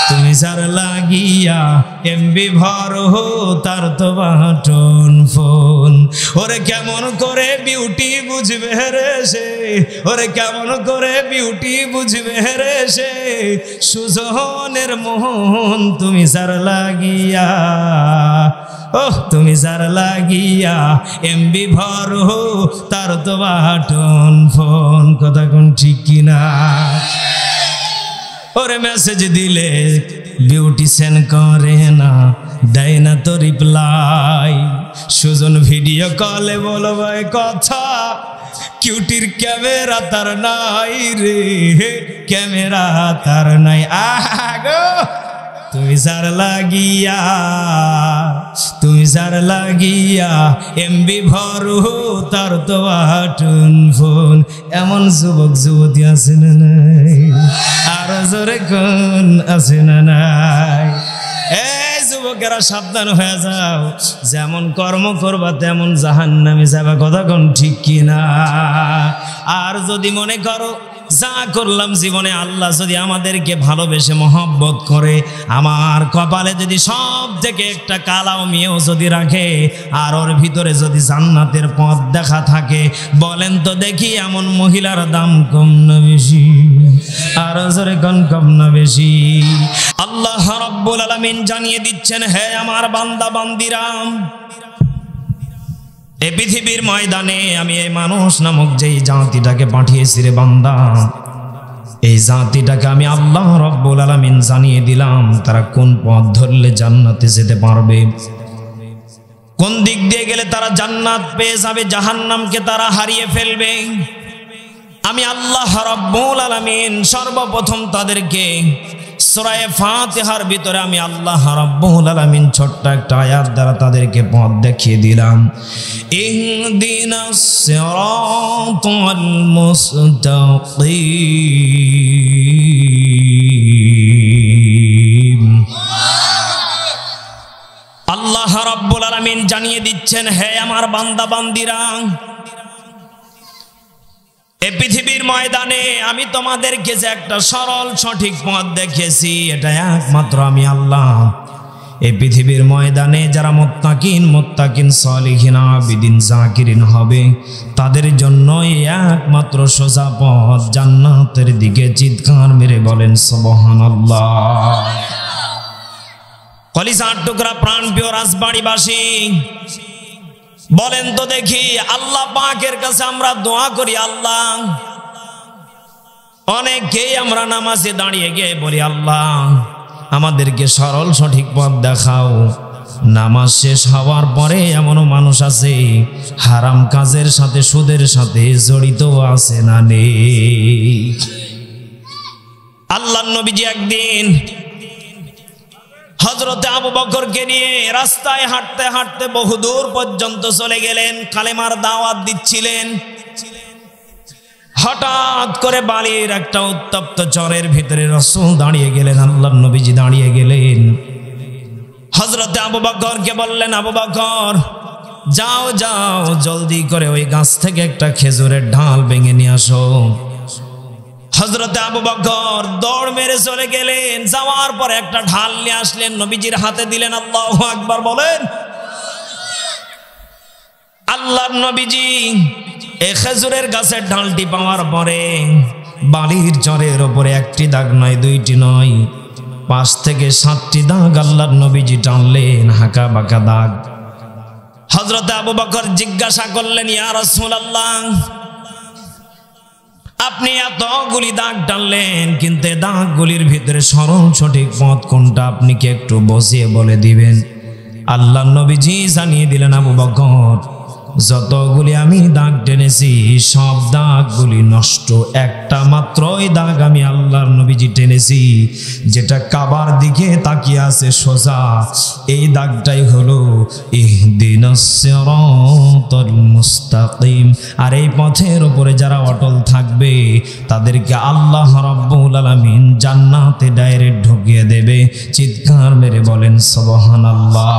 তুমি যার লাগিয়া এমবি ভর হো তার তো বাটন ফোন। ওরে কেমন করে বিউটি বুঝবে রে সে, ওরে কেমন করে বিউটি বুঝবে রে সে, সুজনের মোহন তুমি যার লাগিয়া, ওহ তুমি যার লাগিয়া এমবি ভর হো তার তো বাটন ফোন। কথা কোন ঠিক কিনা? ওরে মেসেজ দিলে বিউটি সেন্ড করে না, দেয় না তো রিপ্লাই। সুজন ভিডিও কলে বলবে কথা, কিউটির ক্যামেরা তার নাই রে, ক্যামেরা তার নাই। আগো তুমি যার লাগিয়া, তুমি যার লাগিয়া এমবি ভরো তার তো বাটন ফোন। এমন যুবক যুবতী আছে না নাই? আরো জোরে কোন আছে না নাই? এই যুবকেরা সাবধান হয়ে যাও, যেমন কর্ম করবা তেমন জাহান্নামে যাবা। কথা কোন ঠিক কিনা? আর যদি মনে করো যা করলাম জীবনে আল্লাহ যদি আমাদেরকে ভালোবেসে মহব্বত করে, আমার কপালে যদি সব থেকে একটা কালাও মেয়েও যদি রাখে, আর ওর ভিতরে যদি জান্নাতের পথ দেখা থাকে, বলেন তো দেখি এমন মহিলার দাম কম না বেশি? আর জোরে কোন কম না বেশি? আল্লাহ রাব্বুল আলামিন জানিয়ে দিচ্ছেন, হে আমার বান্দা বান্দিরা, এই পৃথিবীর ময়দানে আমি এই মানুষ নামক যেই জাতিটাকে পাঠিয়েছি রে বান্দা, এই জাতিটাকে আমি আল্লাহ রাব্বুল আলামিন জানিয়ে দিলাম তারা কোন পথ ধরলে জান্নাতে যেতে পারবে, কোন দিক দিয়ে গেলে তারা জান্নাত পেয়ে যাবে, জাহান্নামকে তারা হারিয়ে ফেলবে। আমি আল্লাহ রাব্বুল আলামিন সর্বপ্রথম তাদেরকে সূরা ফাতিহার ভিতরে আমি আল্লাহ রাব্বুল আলামিন ছোট্ট একটা আয়াত দ্বারা তাদেরকে পথ দেখিয়ে দিলাম। ইহদিনাস সিরাতাল মুস্তাকিম। আল্লাহ রাব্বুল আলামিন জানিয়ে দিচ্ছেন, হে আমার বান্দা বান্দিরা, এই পৃথিবীর ময়দানে আমি তোমাদেরকে যে একটা সরল সঠিক পথ দেখিয়েছি, এটা একমাত্র আমি আল্লাহ। এই পৃথিবীর ময়দানে যারা মুত্তাকিন সালিহিন আবিদিন জাকিরিন হবে, তাদের জন্য একমাত্র সোজা পথ জান্নাতের দিকে। চিৎকার মেরে বলেন সুবহানাল্লাহ। কলিজার টুকরা প্রাণ প্রিয় রাজবাড়িবাসী, বলেন তো দেখি আল্লাহ পাকের কাছে আমরা দোয়া করি, আল্লাহ, অনেকেই আমরা নামাজে দাঁড়িয়ে গিয়ে বলি, আল্লাহ আমাদেরকে সরল সঠিক পথ দেখাও। নামাজ শেষ হওয়ার পরে এমনও মানুষ আছে হারাম কাজের সাথে সুদের সাথে জড়িত আছে না নেই? আল্লাহর নবীজি একদিন হযরত আবু বকরকে নিয়ে রাস্তায় হাঁটতে হাঁটতে বহুদূর পর্যন্ত চলে গেলেন, কালেমার দাওয়াত দিচ্ছিলেন। হঠাৎ করে বালির একটা উত্তপ্ত চরের ভিতরে রাসূল দাঁড়িয়ে গেলেন, আল্লাহর নবীজি দাঁড়িয়ে গেলেন। হযরত আবু বকরকে বললেন, আবু বকর যাও যাও জলদি করে ওই গাছ থেকে একটা খেজুরের ঢাল ভেঙে নিয়ে আসো। হযরত আবু বকর দৌড় মেরে চলে গেলেন, যাওয়ার পরে একটা ঢাল নিয়ে আসলেন, নবীজির হাতে দিলেন। আল্লাহু আকবার বলেন। আল্লাহর নবীজি এই খেজুরের গাছের ঢালটি পাওয়ার পরে বালির চরের উপরে একটি দাগ নয়, দুইটি নয়, 5 থেকে 7টি দাগ আল্লাহর নবীজি টানলেন, হাঁকা বাঁকা দাগ। হযরত আবু বকর জিজ্ঞাসা করলেন, ইয়া রাসূলুল্লাহ, আপনি এতগুলি দাগ টানলেন, কিন্তু দাগগুলির ভিতরে সরল সঠিক পথ কোনটা আপনি কি একটু বসিয়ে বলে দিবেন? আল্লাহর নবীজি জানিয়ে দিলেন, আবু বকর যতগুলি আমি দাগ টেনেছি সব দাগগুলি নষ্ট, একটা মাত্রই দাগ আমি আল্লাহর নবীজি টেনেছি, যেটা কাবার দিকে তাকিয়ে আছে সোজা, এই দাগটাই হলো ইহদিনাস সিরাতাল মুস্তাকিম। আর এই পথের উপরে যারা অটল থাকবে তাদেরকে আল্লাহ রাব্বুল আলামিন জান্নাতে ডাইরেক্ট ঢুকিয়ে দেবে। চিৎকার মেরে বলেন সুবহানাল্লাহ।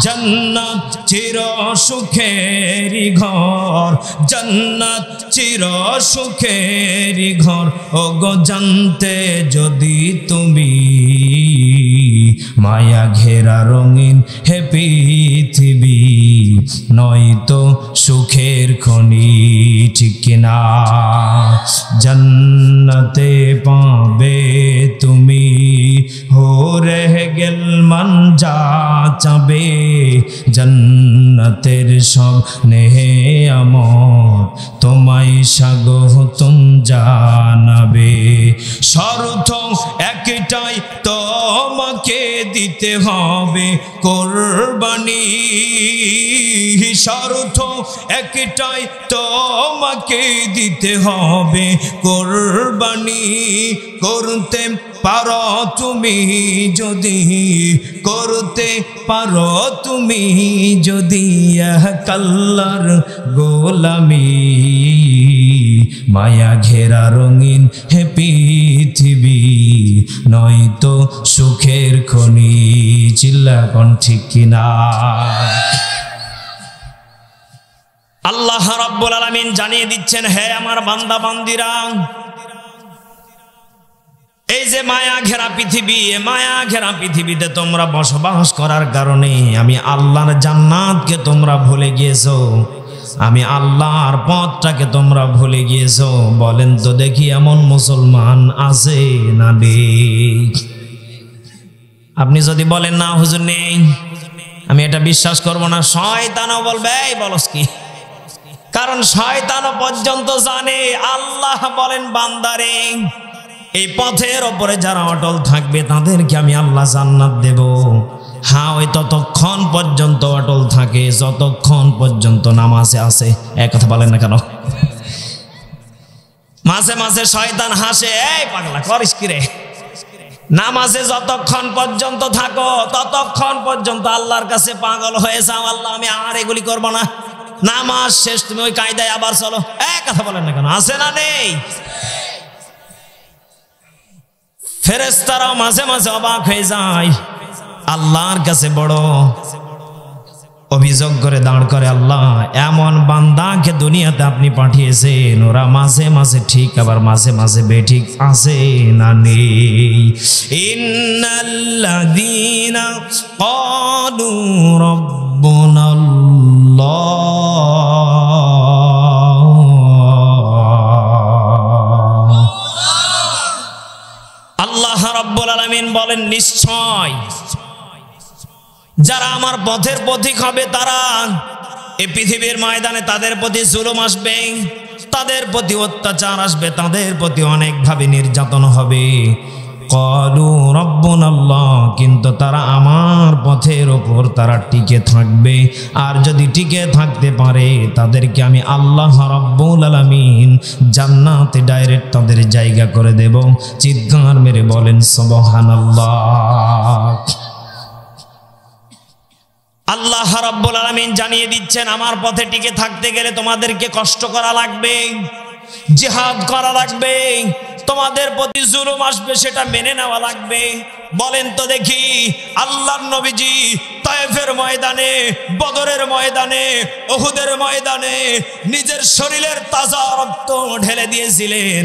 জান্নাত চির সুখ সুখেরি ঘর, জান্নাত চির সুখেরি ঘর। ওগো জানতে যদি তুমি, মায়া ঘেরা রঙিন হে পৃথিবী, নয়তো সুখের খনি, ঠিক কিনা? জান্নাতে পাবে তুমি, হো রহে গেল মন যা চাবে, জান্নাতের সব নেহে আমর, তোমায় স্বাগতম জানাবে। শর্ত একটাই, তোমাকে দিতে হবে কোরবানি। শর্ত একটাই, তোমাকে দিতে হবে কোরবানি। করতে পারো তুমি যদি, করতে পারো তুমি যদি আল্লাহর গোলামি, মায়া ঘেরা রঙিন হে পৃথিবী, নয়তো সুখের খনি। চিল্লা কোন ঠিক কিনা? আল্লাহ রাব্বুল আলামিন জানিয়ে দিচ্ছেন, হে আমার বান্দা বান্দিরা, এই যে মায়া ঘেরা পৃথিবী, মায়া ঘেরা পৃথিবীতে তোমরা বসবাস করার কারণে আমি আল্লাহর জান্নাতকে তোমরা ভুলে গিয়েছো, আমি আল্লাহর পথটাকে তোমরা ভুলে গিয়েছো। বলেন তো দেখি এমন মুসলমান আছে না নেই? আপনি যদি বলেন না হুজুর নেই, আমি এটা বিশ্বাস করব না। শয়তানও বলবে এই বলস কি? কারণ শয়তানও পর্যন্ত জানে আল্লাহ বলেন বান্দারে, এই পথের ওপরে যারা অটল থাকবে তাদেরকে আমি আল্লাহ জান্নাত দেব। হ্যাঁ, ওই ততক্ষণ পর্যন্ত অটল থাকে যতক্ষণ পর্যন্ত নামাজে আছে। এক কথা বলেন না কেন? মাঝে মাঝে শয়তান হাসে, এই পাগলা করিস কি রে? নামাজে যতক্ষণ পর্যন্ত থাকো ততক্ষণ পর্যন্ত আল্লাহর কাছে পাগল হয়ে যাও, আল্লাহ আমি আর এগুলি করবো না। নামাজ শেষ, তুমি ওই কায়দায় আবার চলো। এক কথা বলেন না কেন? আছে না নেই? ফেরেশতারাও মাঝে মাঝে অবাক হয়ে যায়, আল্লাহর কাছে বড় অভিযোগ করে দাঁড় করে, আল্লাহ এমন বান্দাকে দুনিয়াতে আপনি পাঠিয়েছেন, ওরা মাঝে মাঝে ঠিক আবার মাঝে মাঝে বেঠিক আছে না নেই? ইন্নাল্লাযীনা ক্বালু রাব্বুনাল্লাহ, আল্লাহ রাব্বুল আলামিন বলেন নিশ্চয় যারা আমার পথের পথিক হবে তারা এই পৃথিবীর ময়দানে তাদের প্রতি জুলুম আসবে, তাদের প্রতি অত্যাচার আসবে, তাদের প্রতি অনেকভাবে নির্যাতন হবে। ক্বালু রাব্বুনাল্লাহ, কিন্তু তারা আমার পথের ওপর তারা টিকে থাকবে। আর যদি টিকে থাকতে পারে তাদেরকে আমি আল্লাহ রাব্বুল আলামিন জান্নাতে ডাইরেক্ট তাদের জায়গা করে দেব। চিৎকার মেরে বলেন সুবহানাল্লাহ। আল্লাহ রাব্বুল আলামিন জানিয়ে দিচ্ছেন, আমার পথে টিকে থাকতে গেলে তোমাদেরকে কষ্ট করা লাগবে, জিহাদ করা লাগবে, তোমাদের প্রতি জুলুম আসবে, সেটা মেনে নেওয়া লাগবে। বলেন তো দেখি, আল্লাহর নবীজি তায়েফের ময়দানে, বদরের ময়দানে, উহুদের ময়দানে নিজের শরীরের তাজা রক্ত ঢেলে দিয়েছিলেন,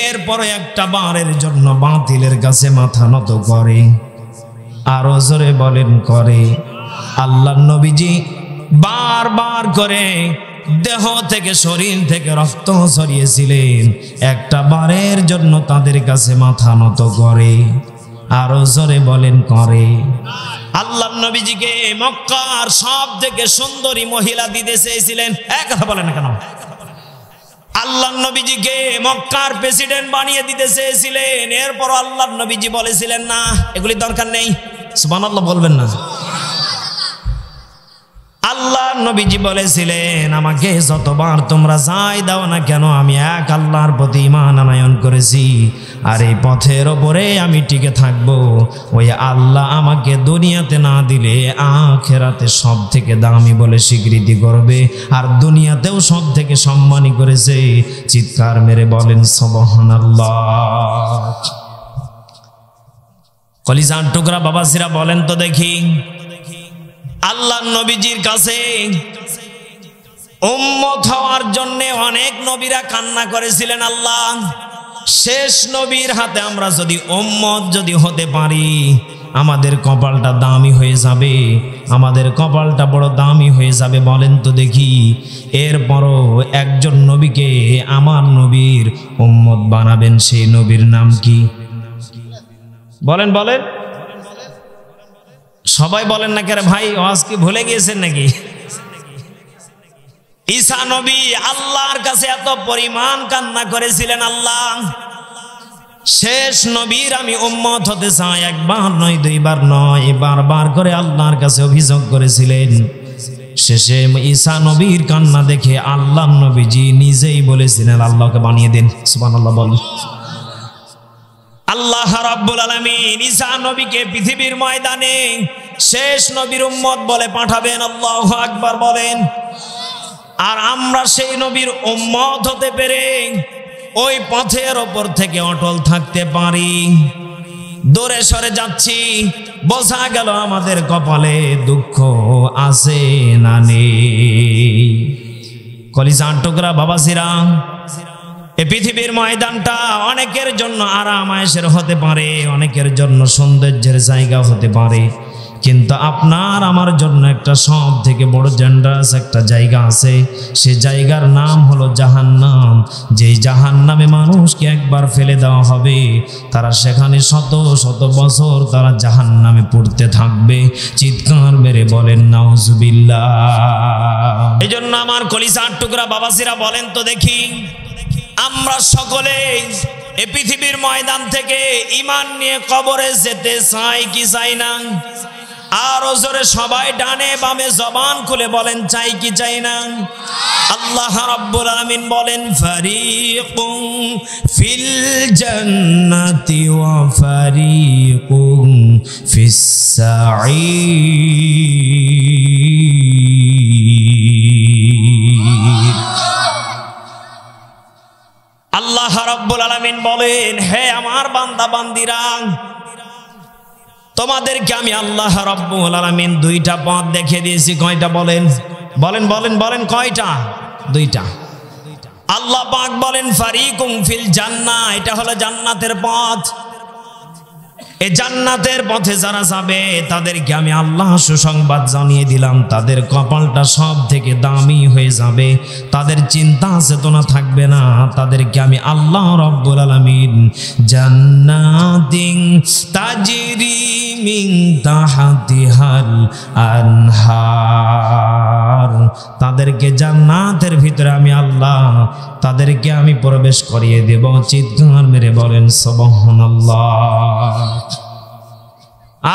এরপরে একটা বারের জন্য বাতিলের কাছে মাথা নত করে? আরো জোরে বলেন করে? আল্লাহর নবীজি বারবার করে দেহ থেকে শরীর থেকে রক্ত ছড়িয়েছিলেন, একটা বারের জন্য তাদের কাছে মাথা নত করে? আরো জোরে বলেন করে? আল্লাহর নবীজিকে মক্কার সব থেকে সুন্দরী মহিলা দিতে চেয়েছিলেন, এক কথা বলেন না কেন? আল্লাহর নবীজিকে মক্কার প্রেসিডেন্ট বানিয়ে দিতে চেয়েছিলেন, এরপর আল্লাহর নবীজি বলেছিলেন না, এগুলি দরকার নেই। সুবহানাল্লাহ বলবেন না? আল্লাহ নবীজি বলেছিলেন, আমাকে যতবার তোমরা যাই দাও না কেন, আমি এক আল্লাহর প্রতি ঈমান আনয়ন করেছি, আর এই পথের ওপরে আমি টিকে থাকব। ওই আল্লাহ আমাকে দুনিয়াতে না দিলে আখিরাতে সব থেকে দামি বলে স্বীকৃতি করবে, আর দুনিয়াতেও সব থেকে সম্মানী করেছে। চিৎকার মেরে বলেন সুবহানাল্লাহ। কলিজার টুকরা বাবাজিরা বলেন তো দেখি, আল্লাহর নবীজির কাছে উম্মত হওয়ার জন্য অনেক নবীরা কান্না করেছিলেন। আল্লাহ শেষ নবীর হাতে আমরা যদি উম্মত যদি হতে পারি, আমাদের কপালটা দামি হয়ে যাবে, আমাদের কপালটা বড় দামি হয়ে যাবে। বলেন তো দেখি, এরপরও একজন নবীকে আমার নবীর উম্মত বানাবেন, সেই নবীর নাম কি? বলেন বলেন, সবাই বলেন না কেন ভাই? ওয়াজ কি ভুলে গিয়েছেন নাকি? ঈসা নবী আল্লাহর কাছে এত পরিমাণ কান্না করেছিলেন, আল্লাহ শেষ নবীর আমি উম্মত হতে চাই। একবার নয়, দুইবার নয়, বারবার করে আল্লাহর কাছে অভিযোগ করেছিলেন। শেষে ঈসা নবীর কান্না দেখে আল্লাহ নবীজি নিজেই বলেছিলেন আল্লাহকে বানিয়ে দেন। সুবহানাল্লাহ বলেন। আল্লাহ রাব্বুল আলামিন ঈসা নবীকে পৃথিবীর ময়দানে শেষ নবীর উম্মত বলে পাঠাবেন। আল্লাহু আকবার বলেন। আর আমরা সেই নবীর উম্মত হতে পেরে ওই পথের ওপর থেকে অটল থাকতে পারি। দূরে সরে যাচ্ছি, বোঝা গেল আমাদের কপালে দুঃখ আছে না নেই। কলিজার টুকরা বাবাজিরা, এই পৃথিবীর ময়দানটা অনেকের জন্য আরাম আয়েশের হতে পারে, অনেকের জন্য সৌন্দর্যের জায়গা হতে পারে, কিন্তু আপনার আমার জন্য একটা সব থেকে বড় ডেঞ্জারাস একটা জায়গা আছে। সে জায়গার নাম হলো জাহান্নাম। যেই জাহান্নামে মানুষকে একবার ফেলে দেওয়া হবে, তারা সেখানে শত শত বছর তারা জাহান্নামে পড়তে থাকবে। চিৎকার মেরে বলেন নাউজুবিল্লাহ। এই জন্য আমার কলিজার টুকরা বাবাজিরা বলেন তো দেখি, আমরা সকলে এই পৃথিবীর ময়দান থেকে ঈমান নিয়ে কবরে যেতে চাই কি চাই না? আর জোরে সবাই ডানে বামে জবান খুলে বলেন চাই কি চাই না? আল্লাহ রাব্বুল আলামিন বলেন ফারিকুন ফিল জান্নাতি ওয়া ফারিকুন ফিস সাঈর। আল্লাহ রাব্বুল আলামিন বলেন, হে আমার বান্দা বান্দিরা, তোমাদেরকে আমি আল্লাহ রাব্বুল আলামিন দুইটা পথ দেখিয়ে দিয়েছি। কয়টা? বলেন বলেন বলেন বলেন, কয়টা? দুইটা। আল্লাহ পাক বলেন ফারিকুম ফিল জান্নাহ, এটা হলো জান্নাতের পথ। এই জান্নাতের পথে যারা যাবে তাদেরকে আমি আল্লাহ সুসংবাদ জানিয়ে দিলাম, তাদের কপালটা সব থেকে দামি হয়ে যাবে, তাদের চিন্তা চেতনা থাকবে না। তাদেরকে আমি আল্লাহ রাব্বুল আলামিন জান্নাতিন তাজরি মিন তাহতিহাল আনহার, তাদেরকে জান্নাতের ভিতরে আমি আল্লাহ তাদেরকে আমি প্রবেশ করিয়ে দেব। চিৎকার মেরে বলেন সুবহানাল্লাহ।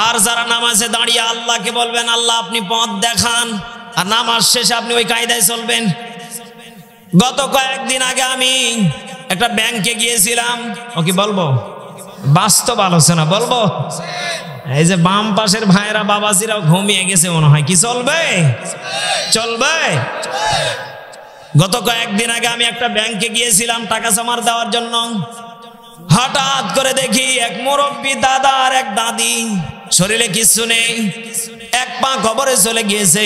আর যারা নামাজে দাঁড়িয়ে আল্লাহকে বলবেন আল্লাহ আপনি পথ দেখান, আর নামাজ শেষে আপনি ওই কায়দায় চলবেন। গত কয়েকদিন আগে আমি একটা ব্যাংকে গিয়েছিলাম। ও কি বলবো? বাস্তব আলোচনা বলবো। এই যে বাম পাশের ভাইরা বাবাজিরাও ঘুমিয়ে গেছে মনে হয়। কি চলবে? চলবে। গত কয়েকদিন আগে আমি একটা ব্যাংকে গিয়েছিলাম টাকা জমা দেওয়ার জন্য। হঠাৎ করে দেখি এক মুরব্বী দাদা আর এক দাদি, শরীরে কিছু নেই, এক পা কবরে চলে গিয়েছে।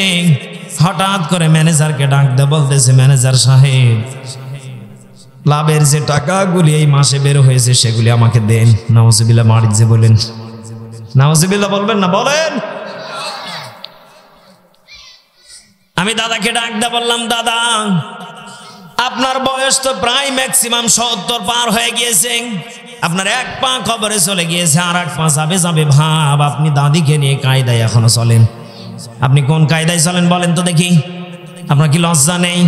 হঠাৎ করে ম্যানেজারকে ডাক দিয়ে বলতেছে, ম্যানেজার সাহেব, লাভের যে টাকাগুলি এই মাসে বের হয়েছে সেগুলি আমাকে দেন। নাউজুবিল্লাহ মারিদ যে বলেন, নাউজুবিল্লাহ বলবেন না? বলেন। আমি দাদাকে ডাক দিয়ে বললাম, দাদা আপনার বয়স তো প্রায় ম্যাক্সিমাম 70 পার হয়ে গিয়েছে, আপনার এক পা কবরে চলে গিয়েছে, আর এক পা যাবে যাবে ভাব। আপনি দাদিকে নিয়ে কায়দায় এখনো চলেন। আপনি কোন কায়দায় চলেন বলেন তো দেখি? আপনার কি লজ্জা নেই?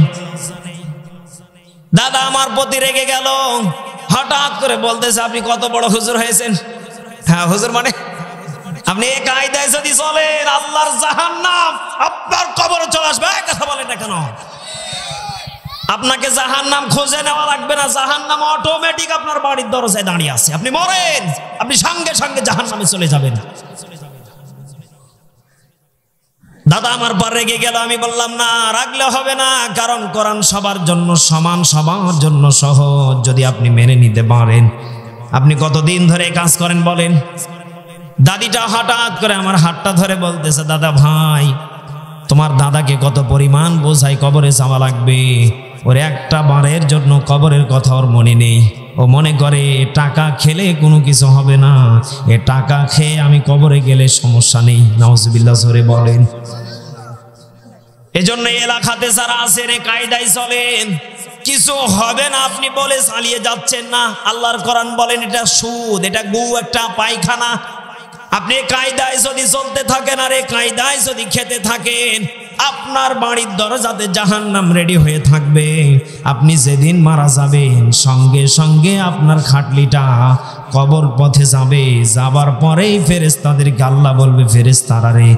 দাদা আমার প্রতি রেগে গেল। হঠাৎ করে বলতেছে, আপনি কত বড় হুজুর হয়েছেন? হ্যাঁ হুজুর মানে আপনি এই কায়দায় যদি চলেন আল্লাহর জাহান্নাম আপনার কবরে চলে আসবে। কথা বলেন না কেন? আপনাকে জাহান্নাম খুঁজে নেওয়া লাগবে না, জাহান্নাম অটোমেটিক আপনার বাড়ির দরজায় দাঁড়িয়ে আছে। আপনি মরেন, আপনি সঙ্গে সঙ্গে জাহান্নামে চলে যাবেন। দাদা আমার পর রেগে গেল। আমি বললাম, না রাখলে হবে না, কারণ কোরআন সবার জন্য সমান, সবার জন্য সহজ। যদি আপনি মেনে নিতে পারেন, আপনি কতদিন ধরে কাজ করেন বলেন? দাদিটা হঠাৎ করে আমার হাতটা ধরে বলতেছে, দাদা ভাই তোমার দাদাকে কত পরিমাণ বোঝাই কবরে যাওয়া লাগবে, ওর একটা বারের জন্য কবরের কথা ওর মনে নেই। ও মনে করে টাকা খেলে কোনো কিছু হবে না, এ টাকা খেয়ে আমি কবরে গেলে সমস্যা নেই। নাউজুবিল্লাহ জোরে বলেন। এজন্য এলাকাতে যারা আছেন এ কায়দায় চলেন, কিছু হবে না আপনি বলে চালিয়ে যাচ্ছেন না। আল্লাহর কোরআন বলেন এটা সুদ, এটা গু, একটা পায়খানা। আপনি কায়দায় যদি চলতে থাকেন আর এই কায়দায় যদি খেতে থাকেন, আপনার বাড়ির দরজাতে জাহান্নাম রেডি হয়ে থাকবে। আপনি যেদিন মারা যাবেন সঙ্গে সঙ্গে আপনার খাটলিটা কবর পথে যাবে। যাবার পরেই ফেরেশতাদেরকে আল্লাহ বলবে, ফেরেশতারা রে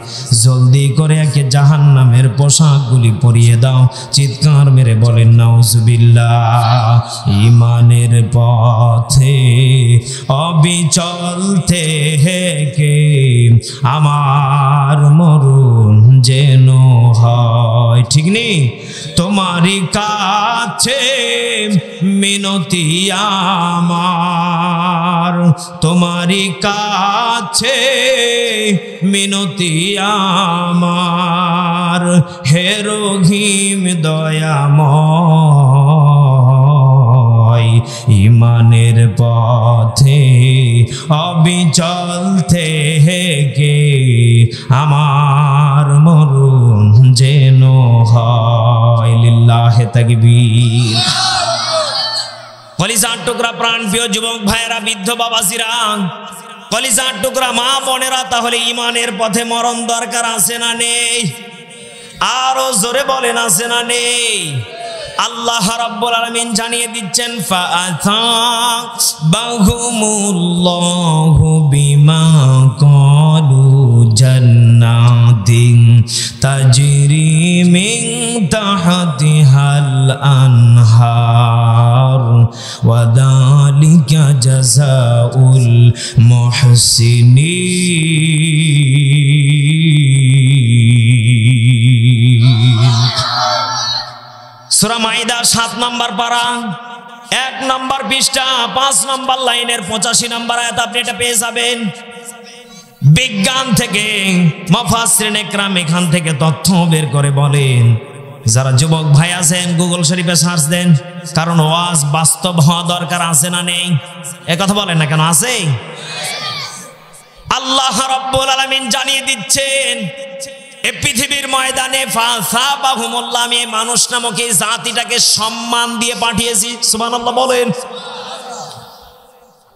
জলদি করে একে জাহান্নামের পোশাকগুলি পরিয়ে দাও। চিৎকার মেরে বলেন নাউজুবিল্লাহ। ঈমানের পথে অবিচল থেকে আমার মরণ যেন হয়, ঠিক নেই? তোমারই কাছে মিনতি আমার, তোমারই কাছে মিনতি আমার, হে রহিম দয়াময়। ঈমানের পথে অবিচল থেকে আমার মরণ যেন হয়। লিল্লাহে তাকবীর। কলিজার টুকরা প্রাণ প্রিয় যুবক ভাইয়েরা, বৃদ্ধ বাবাজিরা, কলিজার টুকরা মা বোনেরা, তাহলে ঈমানের পথে মরণ দরকার আছে না নেই? আরো জোরে বলেন আছে না নেই? আল্লাহ রাব্বুল আলামিন জানিয়ে দিচ্ছেন, ফাআতাবাহুমুল্লাহু বিমা ক্বালু জান্নাতিন তাজরি মিন তাহতিহাল আনহার ওয়া যালিকা জাযাউল মুহসিনিন। সূরা মাইদা ৭ নম্বর পারা ১ নম্বর পৃষ্ঠা ৫ নম্বর লাইনের ৮৫ নম্বর আয়াত আপনি এটা পেয়ে যাবেন। বিজ্ঞান থেকে মুফাসসিরিন ইকরাম এখান থেকে তথ্য বের করে বলেন, যারা যুবক ভাই আছেন গুগল শরীফে সার্চ দেন, কারণ ওয়াজ বাস্তব হওয়া দরকার আছে না নেই? এ কথা বলেন না কেন? আছে। আল্লাহ রাব্বুল আলামিন জানিয়ে দিচ্ছেন এই পৃথিবীর ময়দানে ফাসাবাহুমুল্লাহ, আমি মানুষ নামক এই জাতিটাকে সম্মান দিয়ে পাঠিয়েছি। সুবহানাল্লাহ বলেন।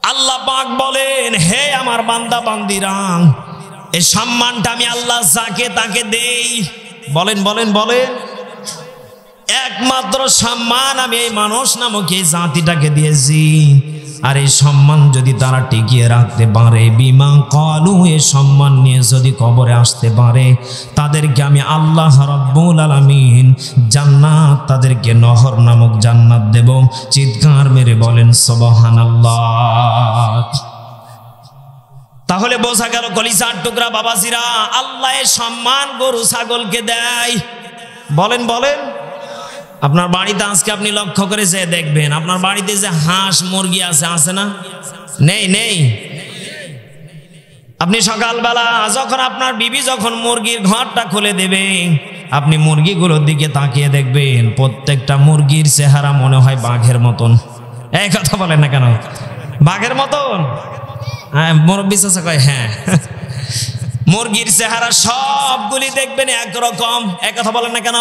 আল্লাহ পাক বলেন, হে আমার বান্দা বান্দিরা, এই সম্মানটা আমি আল্লাহ যাকে তাকে দেই। বলেন বলেন বলেন। একমাত্র সম্মান আমি এই মানুষ নামক এই জাতিটাকে দিয়েছি। আর এই সম্মান যদি তারা টিকিয়ে রাখতে পারে, বিমা ক্বালু, এই সম্মান নিয়ে যদি কবরে আসতে পারে, তাদেরকে আমি আল্লাহ রাব্বুল আলামিন জান্নাত, তাদেরকে নহর নামক জান্নাত দেব। চিৎকার মেরে বলেন সুবহানাল্লাহ। তাহলে বোঝা গেল কলিজার টুকরা বাবাজিরা, আল্লাহ এর সম্মান গরু ছাগলকে দেয়। বলেন বলেন। আপনার বাড়িতে আজকে আপনি লক্ষ্য করে যে দেখবেন, আপনার বাড়িতে যে হাঁস মুরগি আছে, আছে না? নেই নেই। আপনি সকালবেলা যখন আপনার বিবি যখন মুরগির ঘরটা খুলে দেবে, আপনি মুরগিগুলোর দিকে তাকিয়ে দেখবেন, প্রত্যেকটা মুরগির চেহারা মনে হয় বাঘের মতন। এই কথা বলেন না কেন? বাঘের মতন? হ্যাঁ, মুরব্বি চাচা কয় হ্যাঁ। মুরগির চেহারা সবগুলি দেখবেন একরকম। এক কথা বলেন না কেন?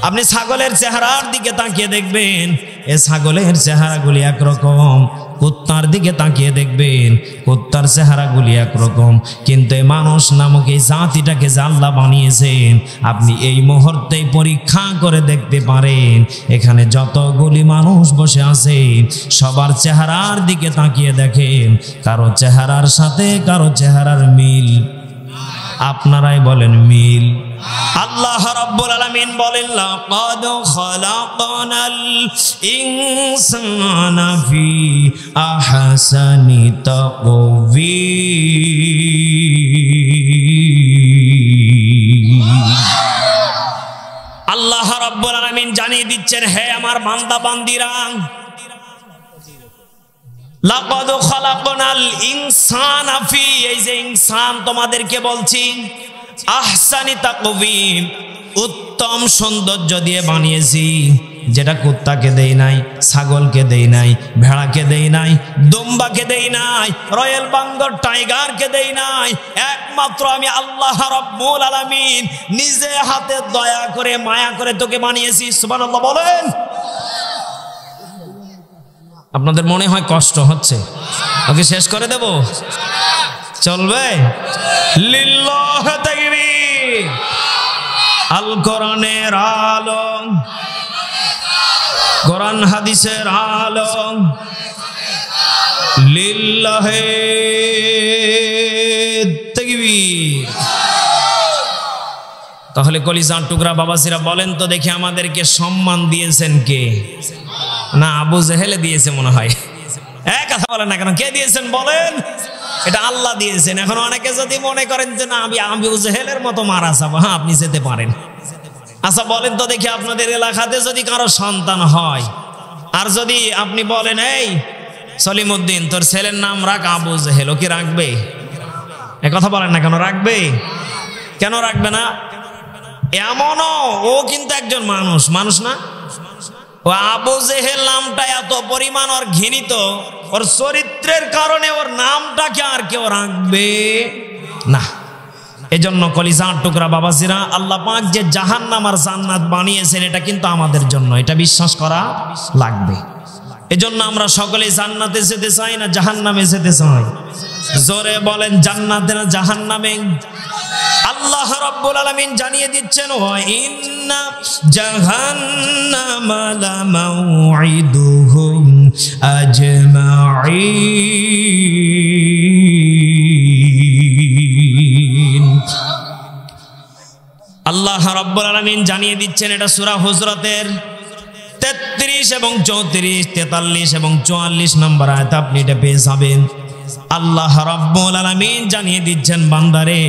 আপনি ছাগলের চেহারার দিকে তাকিয়ে দেখবেন, এ ছাগলের চেহারাগুলি একরকম। কুত্তার দিকে তাকিয়ে দেখবেন, কুত্তার চেহারাগুলি একরকম। কিন্তু এই মানুষ নামক এই জাতিটাকে যে আল্লাহ বানিয়েছেন, আপনি এই মুহূর্তেই পরীক্ষা করে দেখতে পারেন, এখানে যতগুলি মানুষ বসে আছেন সবার চেহারার দিকে তাকিয়ে দেখেন, কারো চেহারার সাথে কারো চেহারার মিল। আপনারাই বলেন মিল। আল্লাহ রাব্বুল আলামিন বলেন, লাকাদ খালাকনাল ইনসানা ফি আহসানি তাকওয়িম। আল্লাহ রাব্বুল আলামিন জানিয়ে দিচ্ছেন, হে আমার বান্দা বান্দিরা, লাকাদ খালাকনাল ইনসানা ফি, এই যে ইনসান তোমাদেরকে বলছি, আহসানি তাকওয়িম, উত্তম সৌন্দর্য দিয়ে বানিয়েছি, যেটা কুত্তাকে দেই নাই, ছাগলকে দেই নাই, ভেড়াকে দেই নাই, দুম্বাকে দেই নাই, রয়্যাল বেঙ্গল টাইগারকে দেই নাই। একমাত্র আমি আল্লাহ রাব্বুল আলামিন নিজে হাতে দয়া করে মায়া করে তোকে বানিয়েছি। সুবহানাল্লাহ বলেন। আপনাদের মনে হয় কষ্ট হচ্ছে, ওকে শেষ করে দেব? চলবে? লিল্লাহ তাকবীর। আল কোরআনের আলো, কোরআন হাদিসের আলো, লিল্লাহে তাকবীর। তাহলে কলিজার টুকরা বাবাসিরা বলেন তো দেখি, আমাদেরকে সম্মান দিয়েছেন কে? না, আবু জেহেলে দিয়েছে মনে হয়। কথা বলেন না কেন? কে দিয়েছেন বলেন? এটা আল্লাহ দিয়েছেন। এখন অনেকে যদি মনে করেন যে না আমি আবু জেহেলের মতো মারা যাবো, হ্যাঁ আপনি যেতে পারেন। আচ্ছা বলেন তো দেখি, আপনাদের এলাকাতে যদি কারো সন্তান হয়, আর যদি আপনি বলেন এই সলিমউদ্দিন তোর ছেলের নাম রাখ আবু জেহেল, ও কি রাখবে? এ কথা বলেন না কেন? রাখবে? কেন রাখবে না? এমনও ও কিন্তু একজন মানুষ, মানুষ না? ও আবু জেহেল নামটা এত পরিমাণ ওর ঘৃণিত, ওর চরিত্রের কারণে ওর নামটাকে আর কেউ রাখবে না। এজন্য কলিজার টুকরা বাবাজিরা, আল্লাহ পাক যে জাহান্নাম আর জান্নাত বানিয়েছেন এটা কিন্তু আমাদের জন্য, এটা বিশ্বাস করা লাগবে। এজন্য আমরা সকলে জান্নাতে যেতে চাই না জাহান্নামে যেতে চাই? জোরে বলেন, জান্নাতে না জাহান্নামে? আল্লাহ রাব্বুল আলামিন জানিয়ে দিচ্ছেন, ওয়া ইন্না জাহান্নামা লামাউইদুহুম আজমাঈন। আল্লাহ রাব্বুল আলামিন জানিয়ে দিচ্ছেন, এটা সূরা হুজরাতের 33 এবং 34, 43 এবং 44 নম্বর আয়াত আপনি এটা পেয়ে যাবেন। আল্লাহ রাব্বুল আলামিন জানিয়ে দিচ্ছেন, বান্দারে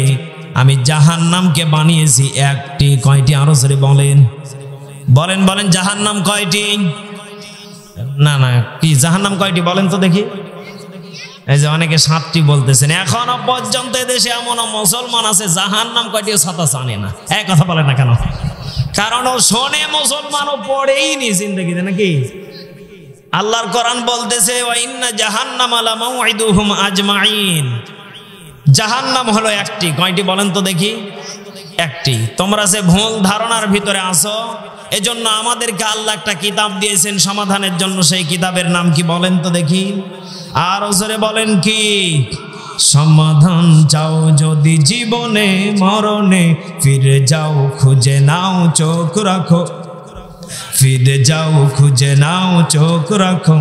আমি জাহান্নামকে বানিয়েছি একটি। কয়টি? আরো জোরে বলেন, বলেন বলেন, জাহান্নাম কয়টি? না না, কি জাহান্নাম কয়টি বলেন তো দেখি? এই যে অনেকে 7টি বলতেছেন। এখনো পর্যন্ত দেশে এমন মুসলমান আছে জাহান্নাম কয়টি ছাতা জানে না। এক কথা বলেন না কেন? কারণ ও শোনে, মুসলমানও পড়েই নি জিন্দেগিতে, নাকি? আল্লাহর কোরআন বলতেছে, ওয়া ইন্না জাহান্নামা লামাউইদুহুম আজমাঈন। জাহান্নাম হলো একটি। কয়টি বলেন তো দেখি? একটি। তোমরা যে ভুল ধারণার ভিতরে আছো, এজন্য আমাদেরকে আল্লাহ একটা কিতাব দিয়েছেন সমাধানের জন্য। সেই কিতাবের নাম কি বলেন তো দেখি? আর জোরে বলেন, কি? সমাধান চাও যদি জীবনে মরণে, ফিরে যাও খুঁজে নাও চোখ রাখো, ফিরে যাও খুঁজে নাও চোখ রাখো,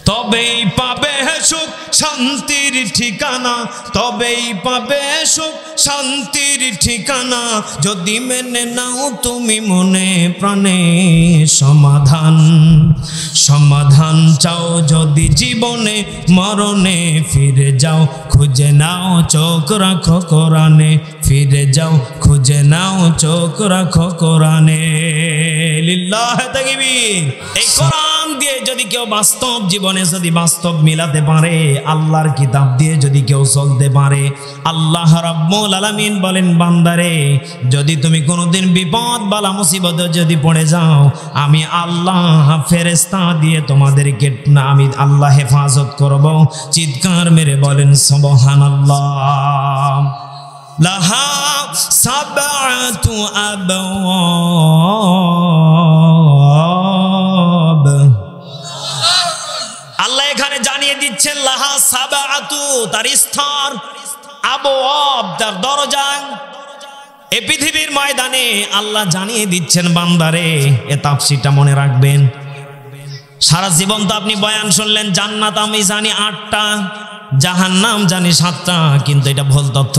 তবেই পাবে সুখ শান্তির ঠিকানা, তবেই পাবে সুখ শান্তির ঠিকানা, যদি মেনে নাও তুমি মনে প্রাণে সমাধান। সমাধান চাও যদি জীবনে মরণে, ফিরে যাও খুঁজে নাও চোখ রাখো কোরআনে, ফিরে যাও খুঁজে নাও চোখ রাখো কোরআনে। লিল্লাহ তাকবীর। এই কোরআন দিয়ে যদি কেউ বাস্তব জীবনে যদি বাস্তব মিলাতে পারে, আল্লাহর কিতাব দিয়ে যদি কেউ চলতে পারে, আল্লাহ রাব্বুল আলামিন বলেন, বান্দারে যদি তুমি কোনোদিন বিপদ বালা মুসিবতে যদি পড়ে যাও, আমি আল্লাহ ফেরেশতা দিয়ে তোমাদেরকে আমি আল্লাহ হেফাজত করব। চিৎকার মেরে বলেন সুবহানাল্লাহ। লাহা সাবআতু আবওয়াব। আল্লাহ এখানে জানিয়ে দিচ্ছেন, লাহা সাবআতু, তার স্তর, আবওয়াব, তার দরজা। এই পৃথিবীর ময়দানে আল্লাহ জানিয়ে দিচ্ছেন, বান্দারে এ তাফসীরটা মনে রাখবেন। সারা জীবন তো আপনি বয়ান শুনলেন, জান্নাত আমি জানি 8টা, জাহান্নাম জানি 7টা, কিন্তু এটা ভুল তথ্য।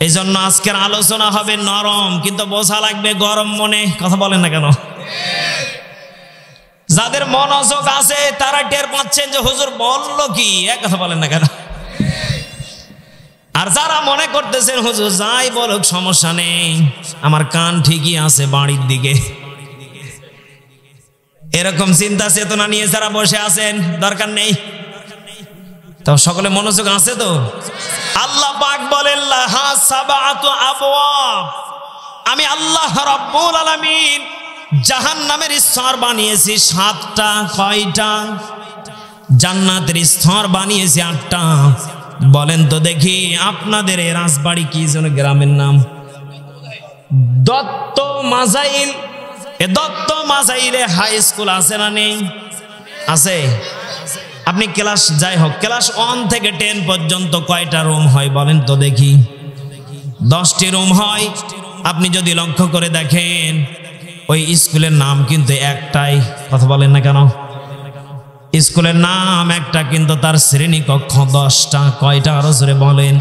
এই জন্য আজকের আলোচনা হবে নরম, কিন্তু বোঝা লাগবে গরম মনে। কথা বলেন না কেন? যাদের মনোযোগ আছে তারা টের পাচ্ছেন যে হুজুর বলল কি। এক কথা বলেন না কেন? আর যারা মনে করতেছেন হুজুর যাই বলুক সমস্যা নেই, আমার কান ঠিকই আছে বাড়ির দিকে, এরকম চিন্তা চেতনা নিয়ে যারা বসে আছেন, দরকার নেই। তো সকলে মনোযোগ আছে তো? আল্লাহ পাক বলেন লাহা সাবআতু আবওয়াব, আমি আল্লাহ রাব্বুল আলামিন জাহান্নামের স্তর বানিয়েছি 7টা। কয়টা? জান্নাতের স্তর বানিয়েছি 8টা। বলেন তো দেখি আপনাদের এই রাজবাড়ি কি যেন গ্রামের নাম? দত্ত মাজাইল। এ দত্ত মাজাইলে হাই স্কুল আছে না নেই? আছে। আপনি ক্লাস, যাই হোক, ক্লাস 1 থেকে 10 পর্যন্ত কয়টা রুম হয় বলেন তো দেখি? 10টি রুম হয়। আপনি যদি লক্ষ্য করে দেখেন ওই স্কুলের নাম কিন্তু একটাই। কথা বলেন না কেন? স্কুলের নাম একটা, কিন্তু তার শ্রেণীকক্ষ 10টা। কয়টা? আরো জোরে বলেন।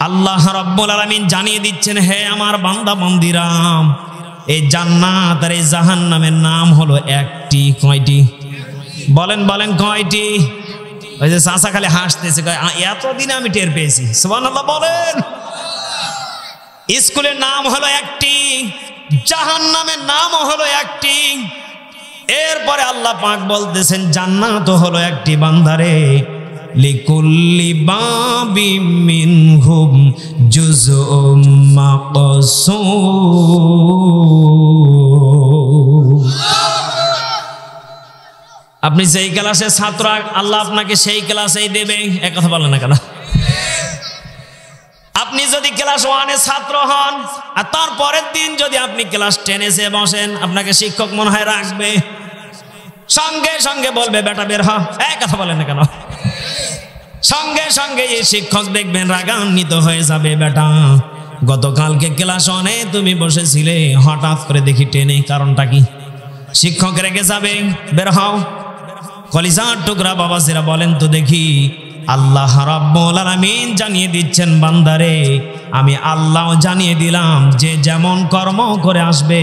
আল্লাহ রাব্বুল আলামিন জানিয়ে দিচ্ছেন, হে আমার বান্দা বান্দিরা, এই জান্নাত আর এই জাহান্নামের নাম হলো একটি। কয়টি? বলেন বলেন কয়টি? ওই যে চাচা খালি হাসতেছে, এতদিন আমি টের পেয়েছি। সুবহানাল্লাহ বলেন। স্কুলের নাম হলো একটি, জাহান্নামের নামও হলো একটি। এরপরে আল্লাহ পাক বলতেছেন জান্নাত হলো একটি বান্দারে, লিকুল্লি বাবিম মিনহুম জুজউম মাকসুম। আপনি যেই ক্লাসে ছাত্র, আল্লাহ আপনাকে সেই ক্লাসেই দেবে। এক কথা বলেন না কেন? আপনি যদি ক্লাস 1 এ ছাত্র হন আর তারপরের দিন যদি আপনি ক্লাস 10 এ বসেন, আপনাকে শিক্ষক মনে হয় রাখবে, সঙ্গে সঙ্গে বলবে বেটা বের হ। এক কথা বলেন না কেন? সঙ্গে সঙ্গে এই শিক্ষক দেখবেন রাগান্বিত হয়ে যাবে, বেটা গতকালকে ক্লাস 1 এ তুমি বসেছিলে, হঠাৎ করে দেখি 10 এ। কারণটা কি? শিক্ষক রেগে যাবে, বের হও। কলিজার টুকরা বাবাজিরা বলেন তো দেখি, আল্লাহ রাব্বুল আলামিন জানিয়ে দিচ্ছেন বান্দারে, আমি আল্লাহ জানিয়ে দিলাম, যে যেমন কর্ম করে আসবে,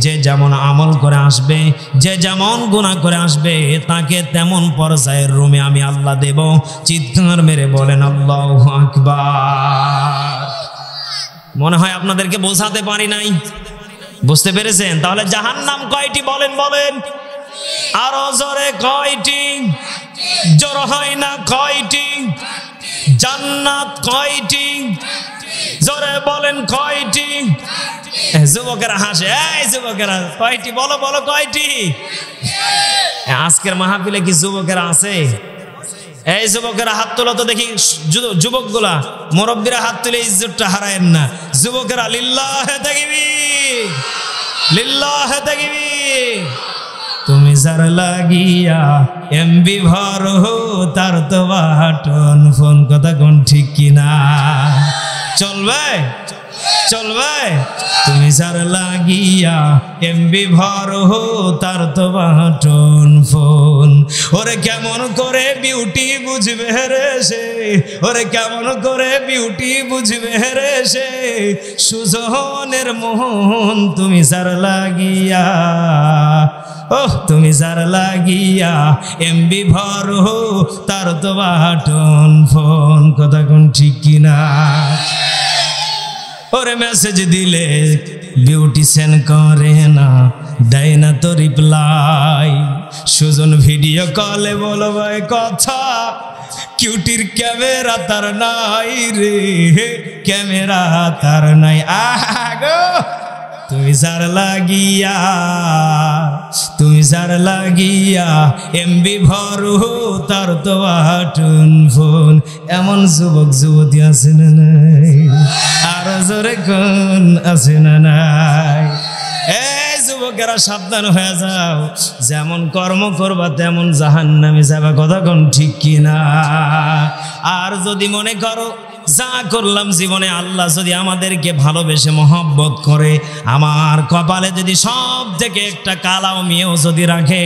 যে যেমন আমল করে আসবে, যে যেমন গুনাহ করে আসবে, তাকে তেমন পর্যায়ের রুমে আমি আল্লাহ দেব। চিৎকার মেরে বলেন আল্লাহু আকবার। মনে হয় আপনাদেরকে বোঝাতে পারি নাই। বুঝতে পেরেছেন? তাহলে জাহান্নাম কয়টি বলেন বলেন? আরো জোরে কয়টি? জোর হয় না কয়টি? জান্নাত কয়টি? জোরে বলেন কয়টি? যুবকেরা হাসে, এই যুবকেরা কয়টি? বলো বলো কয়টি? আজকের মাহফিলে কি যুবকেরা আছে? এই যুবকেরা হাত তোলো তো দেখি। যুবকগুলা, মুরব্বীরা হাত তুলে ইজ্জতটা হারায়েন না। যুবকেরা লিল্লাহে তাকবীর, লিল্লাহে তাকবীর। তুমি যার লাগিয়া এমবি ভর হো, তার তো বাটন ফোন। কথা কোন ঠিক কিনা? চলবে চলবে? তুমি যার লাগিয়া এমবি ভর হো, তার তো বাটন ফোন। ওরে কেমন করে বিউটি বুঝবে রে সে, ওরে কেমন করে বিউটি বুঝবে রে সে, সুজনের মোহন। তুমি যার লাগিয়া, ওহ তুমি যার লাগিয়া এমবি ভর হো, তার তো বাটন ফোন। কথা কোন ঠিক কিনা? ওরে মেসেজ দিলে বিউটিশিয়ান করে না, দেয় না তো রিপ্লাই। সুজন ভিডিও কলে বলবে কথা, কিউটির ক্যামেরা তার নাই রে, ক্যামেরা তার নাই। আগো তুমি যার লাগিয়া, তুমি যার লাগিয়া এমবি ভর হো, তার তো বাটন ফোন। এমন যুবক যুবতী আছে না নাই? আরো জোরে কোন আছে না নাই? এই যুবকেরা সাবধান হয়ে যাও, যেমন কর্ম করবা তেমন জাহান্নামে যাবা। কথা কোন ঠিক কিনা? আর যদি মনে করো যা করলাম জীবনে, আল্লাহ যদি আমাদেরকে ভালোবেসে মহব্বত করে, আমার কপালে যদি সব থেকে একটা কালাও মেয়েও যদি রাখে,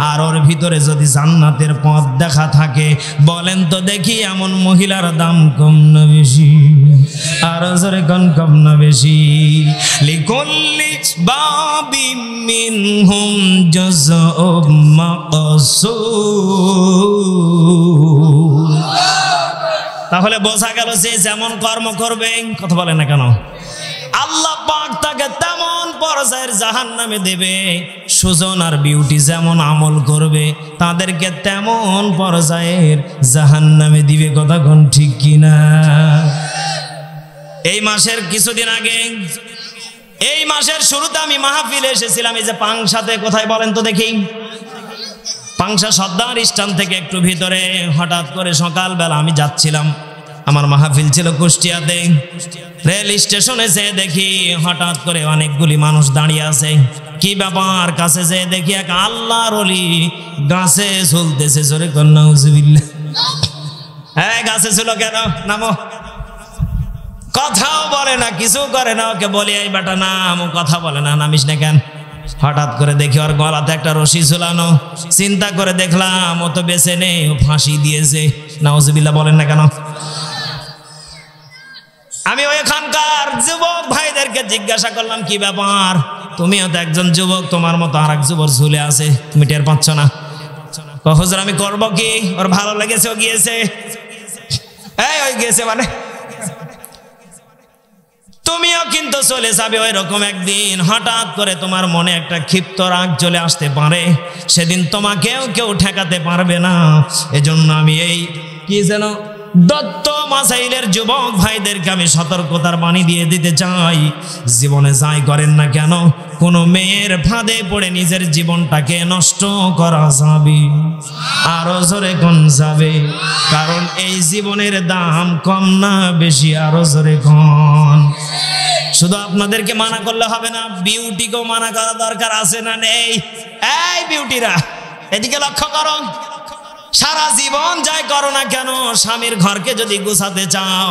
আর ওর ভিতরে যদি জান্নাতের পথ দেখা থাকে, বলেন তো দেখি এমন মহিলার দাম কম না বেশি? আর জোরে কোন কম না বেশি? লিকুল্লি বাবিম মিনহুম জাযাউম মাকসুম। তাহলে বোঝা গেল যে যেমন কর্ম করবে, কথা বলে না কেন, আল্লাহ পাক তাকে তেমন পর্যায়ের জাহান্নামে দেবে। সুজন আর বিউটি যেমন আমল করবে তাদেরকে তেমন পর্যায়ের জাহান্নামে দিবে। কথা কোন ঠিক কিনা? এই মাসের কিছুদিন আগে, এই মাসের শুরুতে আমি মাহফিলে এসেছিলাম। এই যে পাংশাতে, কোথায় বলেন তো দেখি? পাংশা সর্দার স্টান থেকে একটু ভিতরে। হঠাৎ করে সকালবেলা আমি যাচ্ছিলাম, আমার মাহফিল ছিল কুষ্টিয়াতে। রেল স্টেশনে যেয়ে দেখি হঠাৎ করে অনেকগুলি মানুষ দাঁড়িয়ে আছে। কি ব্যাপার? কাছে যেয়ে দেখি এক আল্লাহর ওলি গাছে ঝুলতেছে। জোরে কন্যা হুজুবিল্লাহ। হ্যাঁ, গাছে ছিল কেন? নামো। কথাও বলে না, কিছু করে না। ওকে বলি, এই বেটা নাম। ও কথা বলে না, নামিস না কেন? হঠাৎ করে দেখি ওর গলাতে একটা রশি ঝুলানো। চিন্তা করে দেখলাম ও তো বেঁচে নেই, ও ফাঁসি দিয়েছে। নাউজুবিল্লাহ বলেন না কেন? আমি ওইখানকার যুবক ভাইদেরকে জিজ্ঞাসা করলাম, কি ব্যাপার? তুমিও তো একজন যুবক, তোমার মতো আর এক যুবক ঝুলে আছে, তুমি টের পাচ্ছ না? হুজুর আমি করবো কি? ওর ভালো লেগেছে, ও গিয়েছে। এই ওই গিয়েছে মানে তুমিও কিন্তু চলে যাবে ওই রকম একদিন। হঠাৎ করে তোমার মনে একটা ক্ষিপ্ত রাগ চলে আসতে পারে, সেদিন তোমাকেও কেউ ঠেকাতে পারবে না। এজন্য আমি এই কি যেন দত্ত মাসাইলের যুবক ভাইদেরকে আমি সতর্কতার বাণী দিয়ে দিতে চাই। জীবনে যাই করেন না কেন, কোনো মেয়ের ফাঁদে পড়ে নিজের জীবনটাকে নষ্ট করা যাবে, আরো জোরে কোন যাবে। কারণ এই জীবনের দাম কম না বেশি? আরো জোরে কোন। শুধু আপনাদেরকে মানা করলে হবে না, বিউটিকেও মানা করা দরকার আছে না নেই? এই বিউটিরা এদিকে লক্ষ্য করো। সারা জীবন যাই করো না কেন, স্বামীর ঘরকে যদি গুছাতে চাও,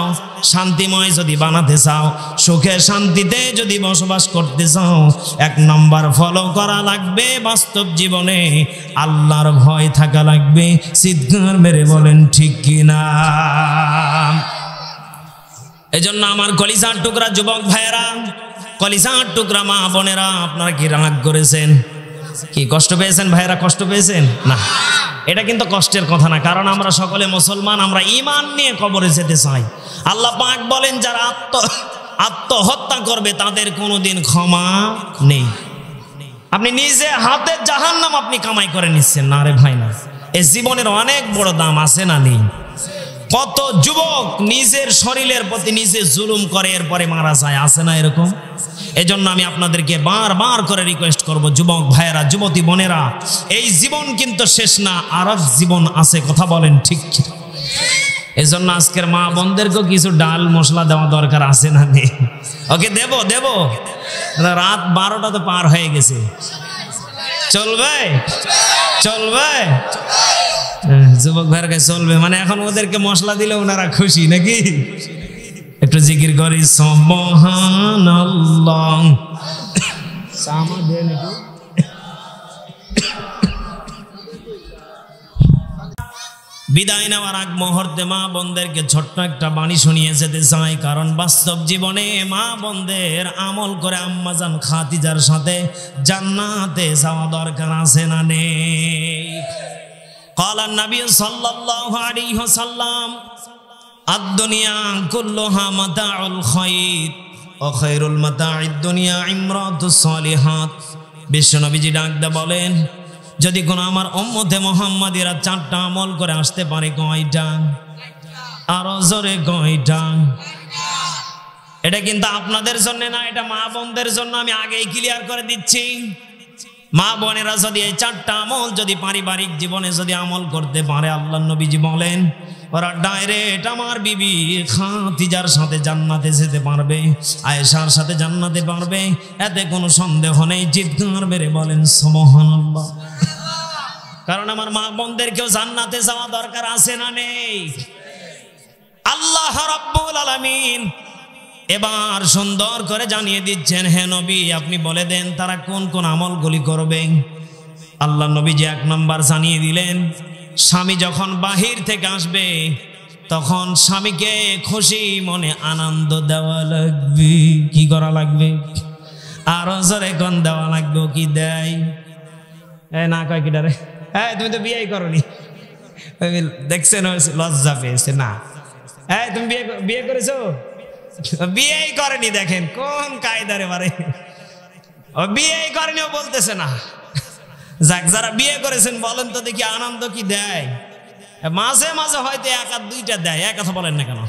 শান্তিময় যদি বানাতে চাও, সুখে শান্তিতে যদি বসবাস করতে চাও, এক নম্বর ফলো করা লাগবে বাস্তব জীবনে আল্লাহর ভয় থাকা লাগবে। চিৎকার মেরে বলেন ঠিক কিনা? এজন্য আমার কলিজার টুকরা যুবক ভাইয়েরা, কলিজার টুকরা মা বোনেরা, আপনারা কি রাগ করেছেন? কি কষ্ট পেয়েছেন ভাইয়েরা? কষ্ট পেয়েছেন না? এটা কিন্তু কষ্টের কথা না, কারণ আমরা সকলে মুসলমান, আমরা ঈমান নিয়ে কবরে যেতে চাই। আল্লাহ পাক বলেন, যারা আত্মহত্যা করবে তাদের কোনোদিন ক্ষমা নেই। আপনি নিজে হাতে জাহান্নাম আপনি কামাই করে নিচ্ছেন। না রে ভাই না, এই জীবনের অনেক বড় দাম আছে না নেই? কত যুবক নিজের শরীরের প্রতি নিজে জুলুম করে এরপরে মারা যায়, আছে না এরকম? এজন্য আমি আপনাদেরকে বারবার করে রিকোয়েস্ট করব, যুবক ভাইয়েরা, যুবতী বোনেরা, এই জীবন কিন্তু শেষ না, আর এক জীবন আছে। কথা বলেন ঠিক? এজন্য আজকের মা বোনদেরকেও কিছু ডাল মশলা দেওয়া দরকার আছে না নেই? ওকে দেব দেব। রাত 12টা তো পার হয়ে গেছে। চলবে? চলবে? যুবক ভাইয়ের কাছে চলবে মানে এখন ওদেরকে মশলা দিলে ওনারা খুশি নাকি? একটু জিকির করি সুবহানাল্লাহ। বিদায় নেওয়ার আগ মুহূর্তে মা বোনদেরকে ছোট্ট একটা বাণী শুনিয়ে যেতে চাই, কারণ বাস্তব জীবনে মা বোনদের আমল করে আম্মাজান খাদিজার সাথে জান্নাতে যাওয়া দরকার আছে না নেই? قال النبي صلى الله عليه وسلم الدنيا كلها متاع الخير وخير المتاع الدنيا امرأة الصالحات। বিশ্বনবীজি ডাক দিয়ে বলেন, যদি কোনো আমার উম্মতে মুহাম্মাদিরা 4টা আমল করে আসতে পারে, কয়টা? আরো জোরে কয়টা? এটা কিন্তু আপনাদের জন্য না, এটা মা বোনদের জন্য। আমি আগেই ক্লিয়ার করে দিচ্ছি, মা বোনেরা যদি এই 4টা আমল যদি পারিবারিক জীবনে যদি আমল করতে পারে, আল্লাহর নবীজি বলেন ওরা ডাইরেক্ট আমার বিবি খাদিজার সাথে জান্নাতে যেতে পারবে, আয়েশার সাথে জান্নাতে পারবে, এতে কোনো সন্দেহ নেই। চিৎকার মেরে বলেন সুবহানাল্লাহ। কারণ আমার মা বোনদেরকেও জান্নাতে যাওয়া দরকার আছে না নেই? আল্লাহ রাব্বুল আলামিন এবার সুন্দর করে জানিয়ে দিচ্ছেন, হে নবী আপনি বলে দেন তারা কোন কোন আমলগুলি করবে। আল্লাহ নবীজি 1 নম্বর জানিয়ে দিলেন, স্বামী যখন বাহির থেকে আসবে তখন স্বামীকে খুশি মনে আনন্দ দেওয়া লাগবে। কি করা লাগবে? আরো জোরে কোন দেওয়া লাগবে? কি দেয়? না কয় কি ডারে? হ্যাঁ তুমি তো বিয়েই করনি, দেখছেন লজ্জা পেয়েছে না? হ্যাঁ তুমি বিয়ে করেছো? বিয়েই করেনি। দেখেন কোন কায়দারে বারে, বিয়েই করেনি ও বলতেছে না। যাক, যারা বিয়ে করেছেন বলেন তো দেখি আনন্দ কি দেয়? মাঝে মাঝে হয়তো এক আর দুইটা দেয়, এক কথা বলেন না কেন?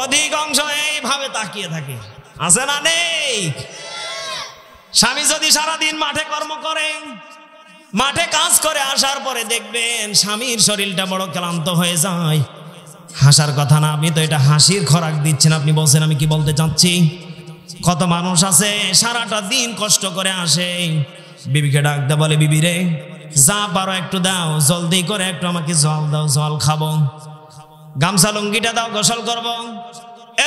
অধিকাংশ এইভাবে তাকিয়ে থাকে, আছে না নেই? স্বামী যদি সারাদিন মাঠে কর্ম করে, মাঠে কাজ করে আসার পরে দেখবেন স্বামীর শরীরটা বড় ক্লান্ত হয়ে যায়। হাসার কথা না, আপনি তো এটা হাসির খোরাক দিচ্ছেন। আপনি বলছেন আমি কি বলতে চাচ্ছি? কত মানুষ আছে সারাটা দিন কষ্ট করে আসে, বিবিকে ডাকতে বলে বিবি রে যা পারো একটু দাও, জলদি করে একটু আমাকে জল দাও, জল খাবো, গামছা লুঙ্গিটা দাও, গোসল করব।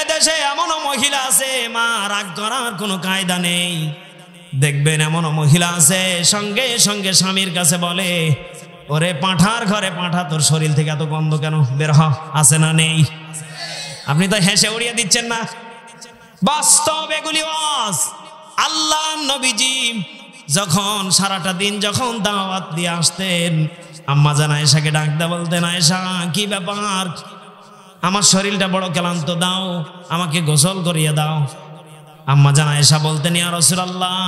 এদেশে এমনও মহিলা আছে মা, রাগ করার কোনো কায়দা নেই। দেখবেন এমনও মহিলা আছে সঙ্গে সঙ্গে স্বামীর কাছে বলে ওরে পাঁঠার ঘরে পাঁঠা, তোর শরীর থেকে এত গন্ধ কেন, বের হ। আছে না নেই? আপনি তো হেসে উড়িয়ে দিচ্ছেন না, বাস্তব এগুলি ওয়াজ। আল্লাহ নবীজি যখন সারাটা দিন যখন দাওয়াত দিয়ে আসতেন, আম্মা জান আয়েশাকে ডাকতে বলতেন আয়েশা কি ব্যাপার, আমার শরীরটা বড় ক্লান্ত, দাও আমাকে গোসল করিয়ে দাও। আম্মা জান আয়েশা বলতেন ইয়া রাসূলুল্লাহ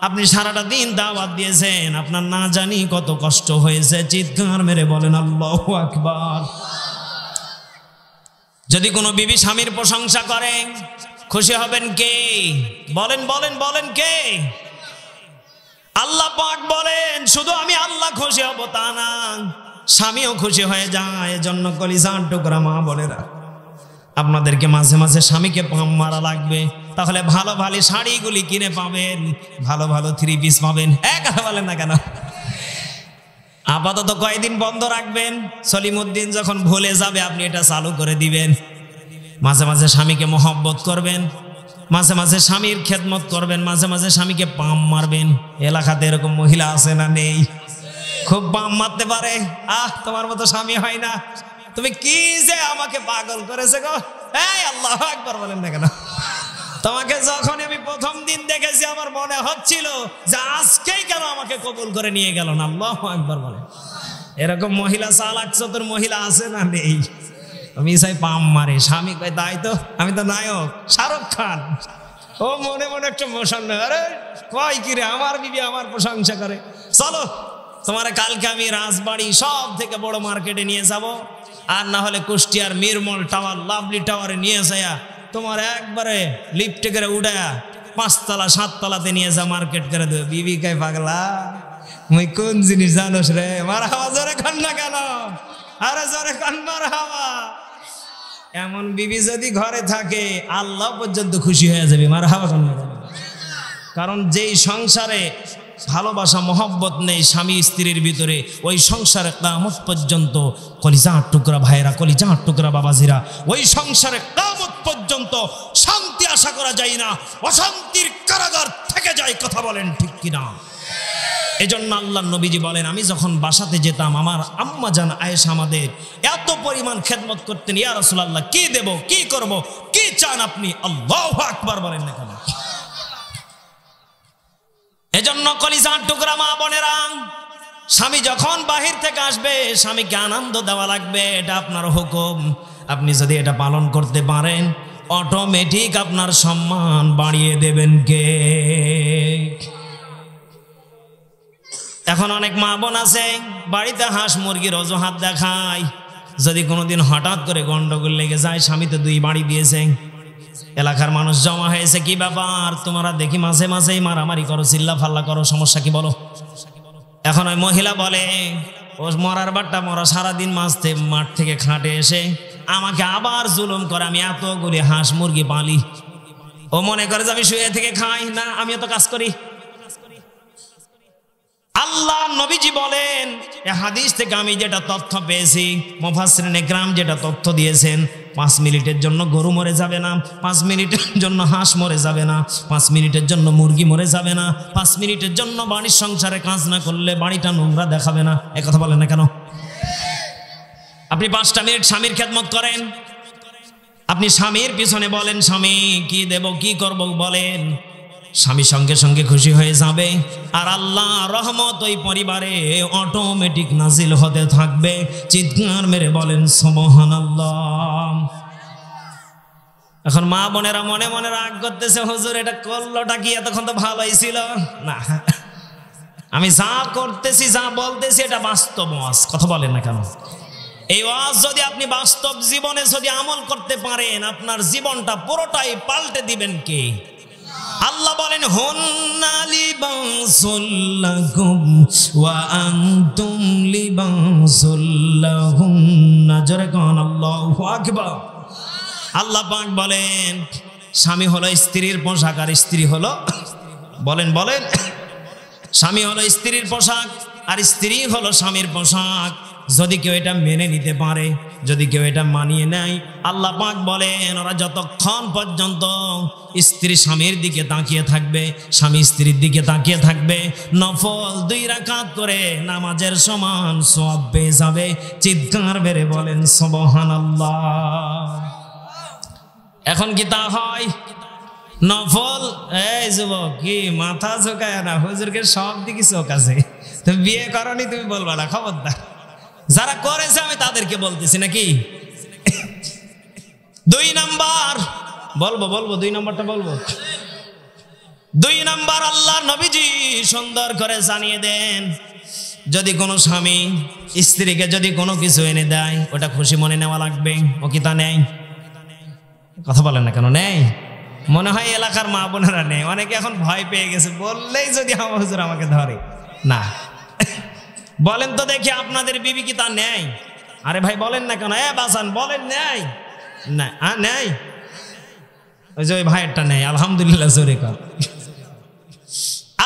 আপনি সারাটা দিন দাওয়াত দিয়েছেন, আপনার না জানি কত কষ্ট হয়েছে। চিৎকার মেরে বলেন আল্লাহু আকবার। যদি কোনো বিবি স্বামীর প্রশংসা করে খুশি হবেন কে? বলেন বলেন বলেন কে? আল্লাহ পাক বলেন শুধু আমি আল্লাহ খুশি হব তা না, স্বামীও খুশি হয়ে যায়। এজন্য কলিজার টুকরা মা বোনেরা, আপনাদেরকে মাঝে মাঝে স্বামীকে পাম মারা লাগবে, তাহলে ভালো ভালো শাড়িগুলি কিনে পাবেন, ভালো ভালো থ্রি পিস পাবেন। কথা বলেন না কেন? আপাতত কয়েকদিন বন্ধ রাখবেন, সলিমুদ্দিন যখন ভুলে যাবে আপনি এটা চালু করে দিবেন। মাঝে মাঝে স্বামীকে মহব্বত করবেন, মাঝে মাঝে স্বামীর খেদমত করবেন, মাঝে মাঝে স্বামীকে পাম মারবেন। এলাকাতে এরকম মহিলা আছে না নেই? খুব পাম মারতে পারে, তোমার মতো স্বামী হয় না, তুমি কি যে আমাকে পাগল করেছে গো। আল্লাহু আকবার বলেন না কেন? তোমাকে যখন আমি প্রথম দিন দেখেছি আমার মনে হচ্ছিল যে আজকেই কেন আমাকে কবুল করে নিয়ে গেল না। আল্লাহু আকবার বলেন। এরকম মহিলা চালাক চতুর মহিলা আছে না নেই? আমি চাই পাম মারে, স্বামী কয় তাই তো, আমি তো নায়ক শাহরুখ খান। ও মনে মনে একটা মোশন, আরে কয় কি রে আমার বিবি আমার প্রশংসা করে, চলো তোমার কালকে আমি রাজবাড়ি সব থেকে বড় মার্কেটে নিয়ে যাব, আর না হলে কুষ্টিয়ার মিরমল টাওয়ার লাভলি টাওয়ারে নিয়ে যায়া তোমার একবারে লিফটে করে উড়ায়া 5 তলা 7 তলাতে নিয়ে যা মার্কেট করে দেবে। বিবি কয় পাগলা মুই কোন জিনিস জানোস রে? মার হাওয়া জোরে কান না কেন? আরে জোরে কান মার হাওয়া। এমন বিবি যদি ঘরে থাকে আল্লাহ পর্যন্ত খুশি হয়ে যাবে। মার হাওয়া কান না কেন? কারণ যেই সংসারে ভালোবাসা মহব্বত নেই স্বামী স্ত্রীর ভিতরে, ওই সংসারে কিয়ামত পর্যন্ত, কলিজার টুকরা ভাইরা, কলিজার টুকরা বাবাজিরা, ওই সংসারে কিয়ামত পর্যন্ত শান্তি আশা করা যায় না, অশান্তির কারাগার থেকে যায়। কথা বলেন ঠিক কিনা? এজন্য আল্লাহ নবীজি বলেন আমি যখন বাসাতে যেতাম আমার আম্মা জান আয়েশা আমাদের এত পরিমাণ খেদমত করতেন, ইয়া রাসূলুল্লাহ কি দেব, কি করব, কি চান আপনি? আল্লাহু আকবার বলেন না কেন? এজন্য কলিজার টুকরা মা বোনেরা, স্বামী যখন বাহির থেকে আসবে স্বামীকে আনন্দ দেওয়া লাগবে, এটা আপনার হুকুম। আপনি যদি এটা পালন করতে পারেন অটোমেটিক আপনার সম্মান বাড়িয়ে দেবেন কে? এখন অনেক মা বোন আছে বাড়িতে হাঁস মুরগির অজুহাত দেখায়, যদি কোনোদিন হঠাৎ করে গন্ডগোল লেগে যায়, স্বামী তো 2 বাড়ি দিয়েছে, এলাকার মানুষ জমা হয়েছে, কি ব্যাপার তোমরা দেখি মাঝে মাঝেই মারামারি করো, চিল্লা ফাল্লা করো, সমস্যা কি বলো? এখন ওই মহিলা বলে ও মরার বাট্টা মরা, সারাদিন মাঠ থেকে খাটে এসে আমাকে আবার জুলুম করে, আমি এতগুলি হাঁস মুরগি পালি। ও মনে করে যে আমি শুয়ে থেকে খাই না, আমি এত কাজ করি। আল্লাহ নবীজি বলেন এই হাদিস থেকে আমি যেটা তথ্য পেয়েছি, মুফাসসিরিনে কেরাম যেটা তথ্য দিয়েছেন, 5 মিনিটের জন্য গরু মরে যাবে না, 5 মিনিটের জন্য হাঁস মরে যাবে না, 5 মিনিটের জন্য মুরগি মরে যাবে না, 5 মিনিটের জন্য বাড়ির সংসারে কাজ না করলে বাড়িটা নোংরা দেখাবে না। এই কথা বলেন না কেন? আপনি 5টা মিনিট স্বামীর খেদমত করেন, আপনি স্বামীর পিছনে বলেন স্বামী কি দেব, কি করব বলেন, স্বামী সঙ্গে সঙ্গে খুশি হয়ে যাবে, আর আল্লাহ রহমত ওই পরিবারে অটোমেটিক নাজিল হতে থাকবে। চিৎকার মেরে বলেন সুবহানাল্লাহ। এখন মা বোনেরা মনে মনে রাগ করতেছে, হুজুর এটা করলোটা কি, এতক্ষণ তো ভালোই ছিল না। আমি যা করতেছি যা বলতেছি এটা বাস্তব ওয়াজ, কথা বলেন না কেন? এই ওয়াজ যদি আপনি বাস্তব জীবনে যদি আমল করতে পারেন, আপনার জীবনটা পুরোটাই পাল্টে দিবেন কে? আল্লাহ বলেন হুন্না লিবাসুল লাকুম ওয়া আনতুম লিবাসুল লাহুন্না। জোরে কোন আল্লাহু আকবার। আল্লাহ পাক বলেন স্বামী হলো স্ত্রীর পোশাক আর স্ত্রী হলো, বলেন বলেন, স্বামী হলো স্ত্রীর পোশাক আর স্ত্রী হলো স্বামীর পোশাক। যদি কেউ এটা মেনে নিতে পারে, যদি কেউ এটা মানিয়ে নেয়, আল্লাহ পাক বলেন ওরা যতক্ষণ পর্যন্ত স্ত্রী স্বামীর দিকে তাকিয়ে থাকবে, স্বামী স্ত্রীর দিকে তাকিয়ে থাকবে, নফল 2 রাকাত করে নামাজের সমান সওয়াব পেয়ে যাবে। চিৎকার মেরে বলেন সুবহানাল্লাহ। এখন কি তা হয়? নফল এই যুবক কি মাথা ঝোঁকায় না, হুজুরকে সব দিকে চোখ আছে। তুমি বিয়ে করনি তুমি বলবা না, খবরদার। যারা করেছে আমি তাদেরকে বলতেছি নাকি। 2 নাম্বার বলবো 2 নাম্বারটা বলবো। 2 নাম্বার আল্লাহ নবীজি সুন্দর করে জানিয়ে দেন, যদি কোনো স্বামী স্ত্রীকে যদি কোনো কিছু এনে দেয় ওটা খুশি মনে নেওয়া লাগবে। ও কি তা নেই? কথা বলেন না কেন নেই? মনে হয় এলাকার মা বোনেরা নেই, অনেকে এখন ভয় পেয়ে গেছে, বললেই যদি আমার হুজুর আমাকে ধরে না। বলেন তো দেখি আপনাদের বিবি কি তা নেয়? আরে ভাই বলেন না কেন? বাসান বলেন নেই না? নেই। ওই যে ওই ভাইয়েরটা নেই, আলহামদুলিল্লাহ জোরে কর।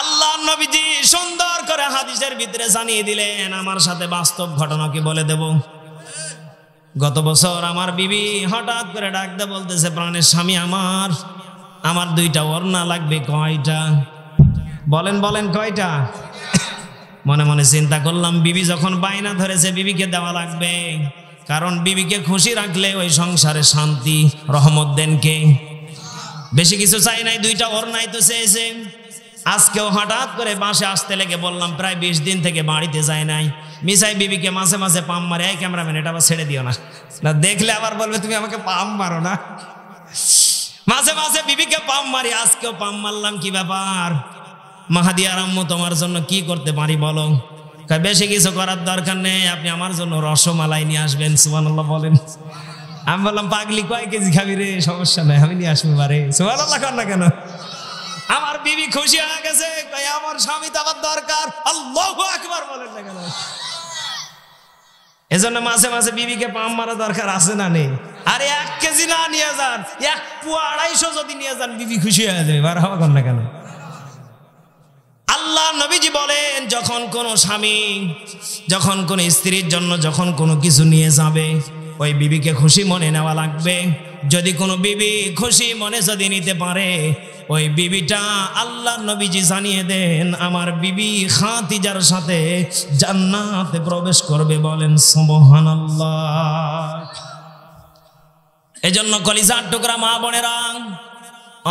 আল্লাহ নবীজি সুন্দর করে হাদিসের ভিতরে জানিয়ে দিলেন, আমার সাথে বাস্তব ঘটনা কি বলে দেব। গত বছর আমার বিবি হঠাৎ করে ডাক দিয়ে বলতেছে, প্রাণের স্বামী আমার 2টা ওড়না লাগবে। কয়টা? বলেন বলেন কয়টা? মনে মনে চিন্তা করলাম, বিবি যখন বায়না ধরেছে বিবিকে দেওয়া লাগবে, কারণ বিবিকে খুশি রাখলে ওই সংসারে শান্তি রহমত দেন কে? বেশি কিছু চাই নাই, 2টা ওড়নাই তো চেয়েছে। আজকেও হঠাৎ করে বাসে আসতে লেগে বললাম, প্রায় 20 দিন থেকে বাড়িতে যায় নাই। মিসাই বিবিকে মাঝে মাঝে পাম মারে, এই ক্যামেরাম্যান এটা আবার ছেড়ে দিও না, না দেখলে আবার বলবে তুমি আমাকে পাম মারো না। মাঝে মাঝে বিবিকে পাম মারি, আজকেও পাম মারলাম। কি ব্যাপার মাহাদি আরাম্মু, তোমার জন্য কি করতে পারি বলো? বেশি কিছু করার দরকার নেই, আপনি আমার জন্য রসমালাই নিয়ে আসবেন। সুবহানাল্লাহ বলেন। আমি বললাম, পাগলি কয় কেজি খাবি রে? সমস্যা নাই, আমি নিয়ে আসবো বারে। সুবহানাল্লাহ কর না কেন? আমার বিবি খুশি হয়ে গেছে, আমার স্বামী তো আমার দরকার। আল্লাহু আকবার বলেন না কেন? এজন্য মাঝে মাঝে বিবিকে পাম মারা দরকার আছে না নেই? আরে 1 কেজি না নিয়ে যান, 1 পোয়া 250 যদি নিয়ে যান, বিবি খুশি হয়ে যাবে। বার হওয়া কর না কেন? আল্লাহ নবীজি বলেন, যখন কোনো স্বামী যখন কোনো স্ত্রীর জন্য যখন কোনো কিছু নিয়ে যাবে, ওই বিবিকে খুশি মনে নেওয়া লাগবে। যদি কোনো বিবি খুশি মনে যদি নিতে পারে, ওই বিবিটা আল্লাহ নবীজি জানিয়ে দেন আমার বিবি খাদিজার সাথে জান্নাতে প্রবেশ করবে। বলেন সুবহানাল্লাহ। এজন্য কলিজার টুকরা মা বোনেরা,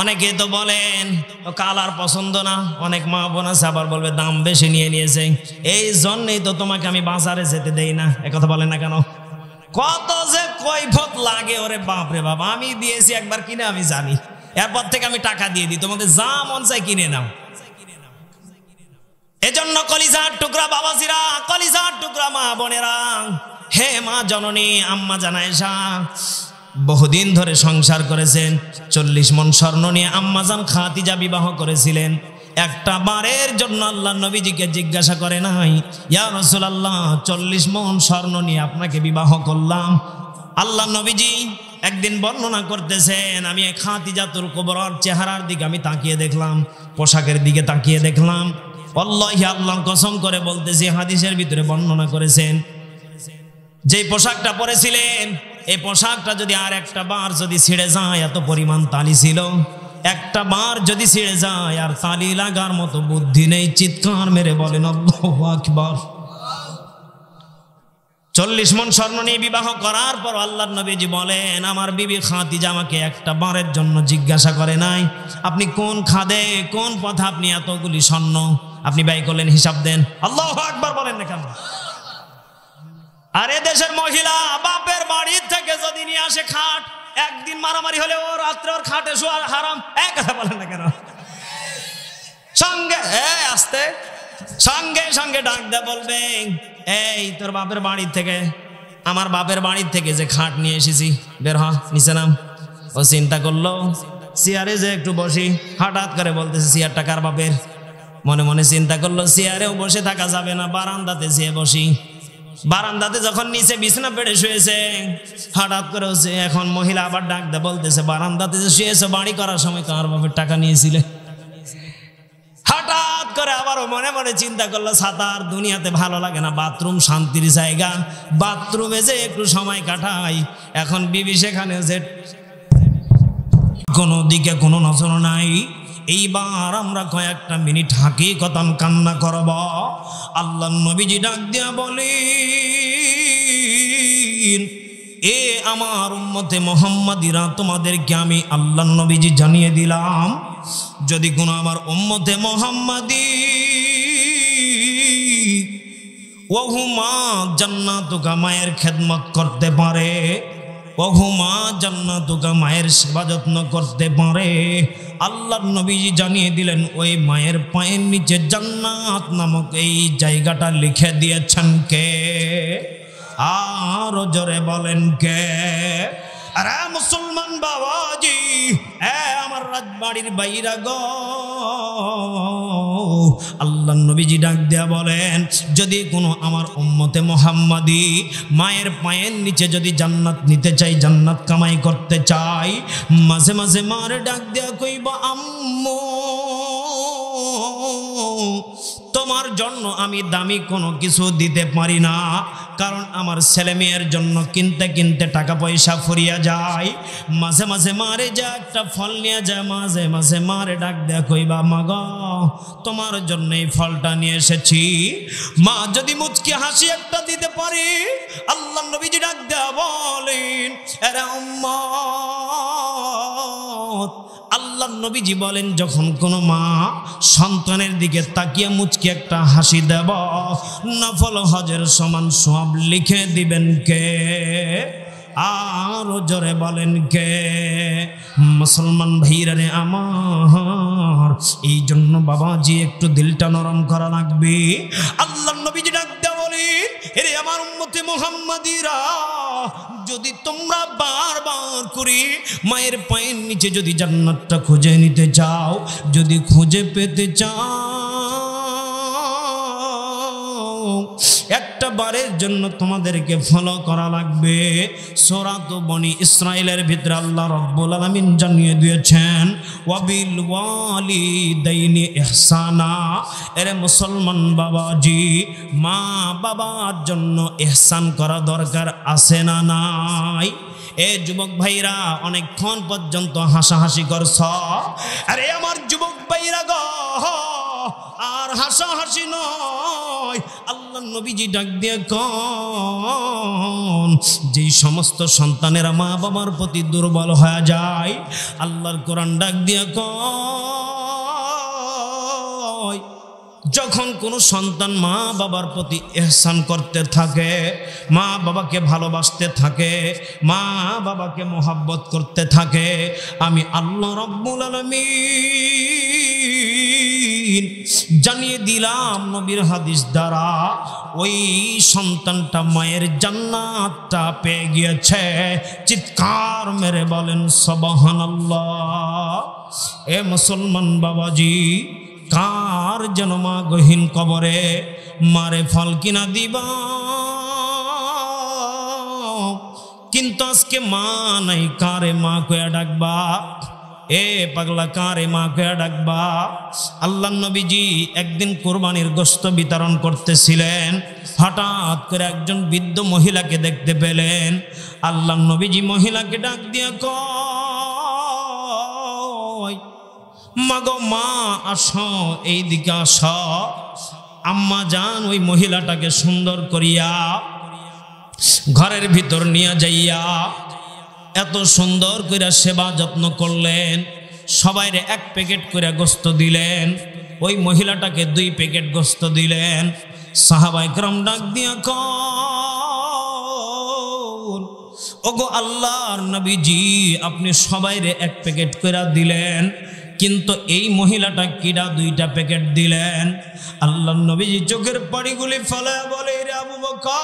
অনেকে তো বলেন কালার পছন্দ না, অনেক মা বোন আছে আবার বলবে দাম বেশি নিয়ে নিয়েছে, এই জন্যই তো তোমাকে আমি বাজারে যেতে দেই না। একথা বলেন না কেন? কত যে কৈফত লাগে, ওরে বাপ রে বাপ। আমি দিয়েছি একবার কিনে, আমি জানি, এরপর থেকে আমি টাকা দিয়ে দিই, তোমাদের যা মন চাই কিনে নাও। এজন্য কলিজার টুকরা বাবাজিরা, কলিজার টুকরা মা বোনেরা, হে মা জননী আম্মা জানায়েশা, বহুদিন ধরে সংসার করেছেন। 40 মণ স্বর্ণ নিয়ে আম্মাজান খাদিজা বিবাহ করেছিলেন। একটা বারের জন্য আল্লাহ নবীজিকে জিজ্ঞাসা করে নাই, ইয়া রাসূলুল্লাহ 40 মণ স্বর্ণ নিয়ে আপনাকে বিবাহ করলাম। আল্লাহ নবীজি একদিন বর্ণনা করতেছেন, আমি খাদিজাতুল কুবরার চেহারার দিকে আমি তাকিয়ে দেখলাম, পোশাকের দিকে তাকিয়ে দেখলাম। আল্লাহি আল্লাহর কসম করে বলতেছি, হাদিসের ভিতরে বর্ণনা করেছেন, যে পোশাকটা পরেছিলেন এই পোশাকটা যদি আর একটা বার যদি ছিঁড়ে যায়, এত পরিমাণ তালি ছিল, একটা বার যদি ছিঁড়ে যায় আর তালি লাগার মতো বুদ্ধি নেই। চিৎকার মেরে বলেন আল্লাহু আকবার। 40 মণ স্বর্ণ নিয়ে বিবাহ করার পর আল্লাহর নবীজি বলেন, আমার বিবি খাদিজা আমাকে একটা বারের জন্য জিজ্ঞাসা করে নাই, আপনি কোন খাদে কোন পথে আপনি এতগুলি স্বর্ণ আপনি ব্যয় করলেন, হিসাব দেন। আল্লাহু আকবার বলেন না কেন? আর দেশের মহিলা বাপের বাড়ির থেকে যদি নিয়ে আসে খাট, একদিন মারামারি হলে ও রাত্রে ওর খাটে শোয়া হারাম। এক কথা বলেন না কেন? সঙ্গে আসতে সঙ্গে সঙ্গে ডাক দে বলবে, এই তোর বাপের বাড়ি থেকে, আমার বাপের বাড়ির থেকে যে খাট নিয়ে এসেছি, বের হ নিচে নাম। ও চিন্তা করলো চেয়ারে যে একটু বসি, হঠাৎ করে বলতেছে চেয়ারটা কার বাপের। মনে মনে চিন্তা করলো চেয়ারেও বসে থাকা যাবে না, বারান্দাতে যেয়ে বসি। বারান্দাতে যখন নিচে বিছানা পেড়ে শুয়েছে, হঠাৎ করে এখন মহিলা আবার ডাক দে বলতেছে, বারান্দাতে যে শুয়েছে বাড়ি করার সময় কার বাপের টাকা নিয়েছিলে। হঠাৎ করে আবারও মনে মনে চিন্তা করলো ছাতার দুনিয়াতে ভালো লাগে না, বাথরুম শান্তির জায়গা, বাথরুমে যে একটু সময় কাটাই। এখন বিবি সেখানে যে কোনো দিকে কোনো নজর নাই। এইবার আমরা কয়েকটা মিনিট হাকিকতান কান্না করব। আল্লাহ নবীজি ডাক দিয়া বলেন, এ আমার উম্মতে মুহাম্মাদিরা, তোমাদেরকে আমি আল্লাহ নবীজি জানিয়ে দিলাম, যদি কোনো আমার উম্মতে মুহাম্মাদি ওহুমা জান্নাতুকা মায়ের খেদমত করতে পারে, ওহুমা জান্নাতুকা মায়ের সেবা যত্ন করতে পারে, আল্লাহর নবীজি জানিয়ে দিলেন ওই মায়ের পায়ের নিচে জান্নাত নামক এই জায়গাটা লিখে দিয়েছেন কে? আরো জোরে বলেন কে? আরে মুসলমান বাবাজি, আমার রাজবাড়ির বাইরা গো, আল্লাহ নবীজি ডাক দেয়া বলেন, যদি কোনো আমার উম্মতে মুহাম্মাদি মায়ের পায়ের নিচে যদি জান্নাত নিতে চাই, জান্নাত কামাই করতে চাই, মাঝে মাঝে মারে ডাক দেয়া কইবা, আম্মু তোমার জন্য আমি দামি কোনো কিছু দিতে পারি না, কারণ আমার ছেলে মেয়ের জন্য কিনতে কিনতে টাকা পয়সা ফুরিয়ে যায়। মাঝে মাঝে মারে যা একটা ফল নিয়ে যায়, মাঝে মাঝে মারে ডাক দেয়া কইবা, মা গো তোমার জন্য এই ফলটা নিয়ে এসেছি। মা যদি মুচকি হাসি একটা দিতে পারি, আল্লাহ নবীজি ডাক দেয়া বলেন, এরা উম্মত, আল্লাহ নবীজি বলেন, যখন কোনো মা সন্তানের দিকে তাকিয়ে মুচকি একটা হাসি দেব, নফল হজের সমান সওয়াব লিখে দিবেন কে? আরো জোরে বলেন কে? মুসলমান ভাইরা রে আমার, এই জন্য বাবাজি একটু দিলটা নরম করা লাগবে। আল্লাহ নবীজি ডাক দেয়া বলেন, এরে আমার উম্মতে মুহাম্মাদিরা, যদি তোমরা বারবার করে মায়ের পায়ের নিচে যদি জান্নাতটা খুঁজে নিতে চাও, যদি খুঁজে পেতে চাও, একটা বারের জন্য তোমাদেরকে ফলো করা লাগবে। সূরা বনি ইসরাইলের ভিতরে আল্লাহ রাব্বুল আলামিন জানিয়ে দিয়েছেন, ওয়াবিল ওয়ালিদাইনি ইহসানা। এরে মুসলমান বাবাজি, মা বাবার জন্য ইহসান করা দরকার আছে না নাই? এ যুবক ভাইরা অনেকক্ষণ পর্যন্ত হাসাহাসি করছ, আরে আমার যুবক ভাইরা গো, আর হাসাহাসি নয়। আল্লাহ নবীজি ডাক দিয়ে কোন, যেই সমস্ত সন্তানেরা মা বাবার প্রতি দুর্বল হয়ে যায়, আল্লাহর কোরআন ডাক দিয়ে কয়, যখন কোনো সন্তান মা বাবার প্রতি ইহসান করতে থাকে, মা বাবাকে ভালোবাসতে থাকে, মা বাবাকে মোহাব্বত করতে থাকে, আমি আল্লাহ রাব্বুল আলামিন জানিয়ে দিলাম নবীর হাদিস দ্বারা, ওই সন্তানটা মায়ের জান্নাতটা পেয়ে গিয়েছে। চিৎকার মেরে বলেন সুবহানাল্লাহ। এ মুসলমান বাবাজি, কার যেন মা গহীন কবরে মারে ফল কিনা দিবা, কিন্তু আজকে মা নাই, কারে মা কয়া ডাকবা? এ পাগলা, কারে মা কয়া ডাকবা? আল্লাহ নবীজি একদিন কোরবানির গোশত বিতরণ করতেছিলেন, হঠাৎ করে একজন বৃদ্ধ মহিলাকে দেখতে পেলেন। আল্লাহ নবীজি মহিলাকে ডাক দিয়া কয়, মাগো মা আসো, এই দিকে আসো। আম্মা জান ওই মহিলাটাকে সুন্দর করিয়া ঘরের ভিতর নিয়ে যাইয়া এত সুন্দর করে সেবা যত্ন করলেন। সবাইরে এক প্যাকেট করে গোশত দিলেন, ওই মহিলাটাকে 2 প্যাকেট গোশত দিলেন। সাহাবায়ে কেরাম ডাক দিয়া কন, ওগো আল্লাহর নবীজি, আপনি সবাইরে 1 প্যাকেট করে দিলেন, কিন্তু এই মহিলাটা কিডা 2টা প্যাকেট দিলেন। আল্লাহর নবীজি চোখের পানিগুলি ফেলে বলে, রে আবু বকর,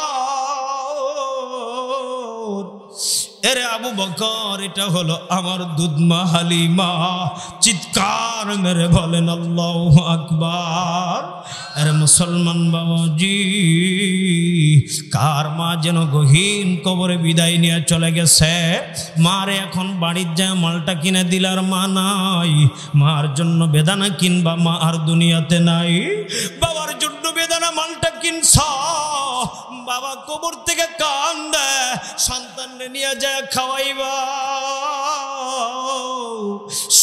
এরে আবু বকর, এটা হলো আমার দুধমা হালিমা। চিৎকার মেরে বলেন আল্লাহু আকবার। আরে মুসলমান বাবাজি, কার মা যেন গহীন কবরে বিদায় নিয়ে চলে গেছে। মারে এখন বাড়ির যায় মালটা কিনে দিলার মা নাই। মার জন্য বেদানা কিনবা, মা আর দুনিয়াতে নাই। বাবার জন্য বেদানা মালটা কিনছ, বাবা কবর থেকে কান্দে, সন্তানরে নিয়ে যায় খাওয়াইবা।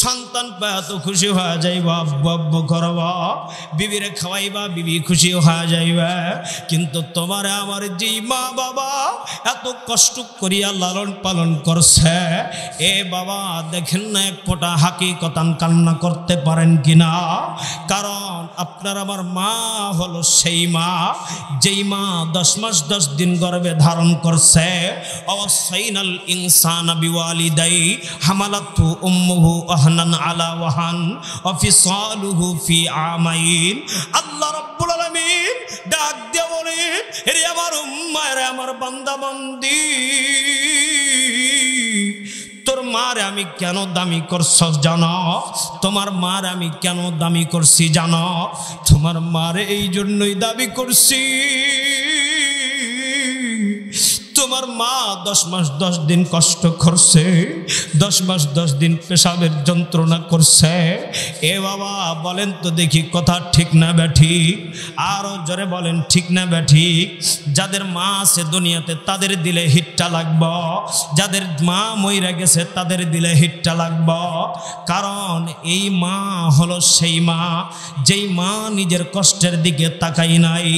সন্তান পায় তো খুশি হয়ে যাইবা, আব্বু আব্বু করবা, বিবিরে খাওয়াইবা, বিবি খুশি হয়ে যাইবা। কিন্তু তোমার আমার যেই মা বাবা এত কষ্ট করিয়া লালন পালন করছে, এ বাবা দেখেন না এক ফোঁটা হাকিকতান কান্না করতে পারেন কিনা? কারণ আপনার আমার মা হলো সেই মা যেই মা 10 মাস 10 দিন গর্ভে ধারণ করছে। অওয়াসাইনাল ইনসানা বিওয়ালিদাই হামালাতহু উম্মুহু ওয়াহনান আলা ওয়াহান ওয়া ফিসালুহু ফি আমাইন। আল্লাহ রাব্বুল আলামিন ডাক দিয়ে বলেন, রে আমার উম্মাহ, রে আমার বান্দা বান্দি, তোর মারে আমি কেন দামি করছ জানো? তোমার মারে আমি কেন দামি করছি জানো? তোমার মারে এই জন্যই দাবি করছি, তোমার মা 10 মাস 10 দিন কষ্ট করছে, 10 মাস 10 দিন পেশাবের যন্ত্রণা করছে। এ বাবা বলেন তো দেখি, কথা ঠিক না ব্যাঠিক? আরো জোরে বলেন, ঠিক না ব্যাঠিক? যাদের মা আছে দুনিয়াতে তাদের দিলে হিটটা লাগব, যাদের মা মইরা গেছে তাদের দিলে হিটটা লাগব। কারণ এই মা হলো সেই মা যেই মা নিজের কষ্টের দিকে তাকাই নাই।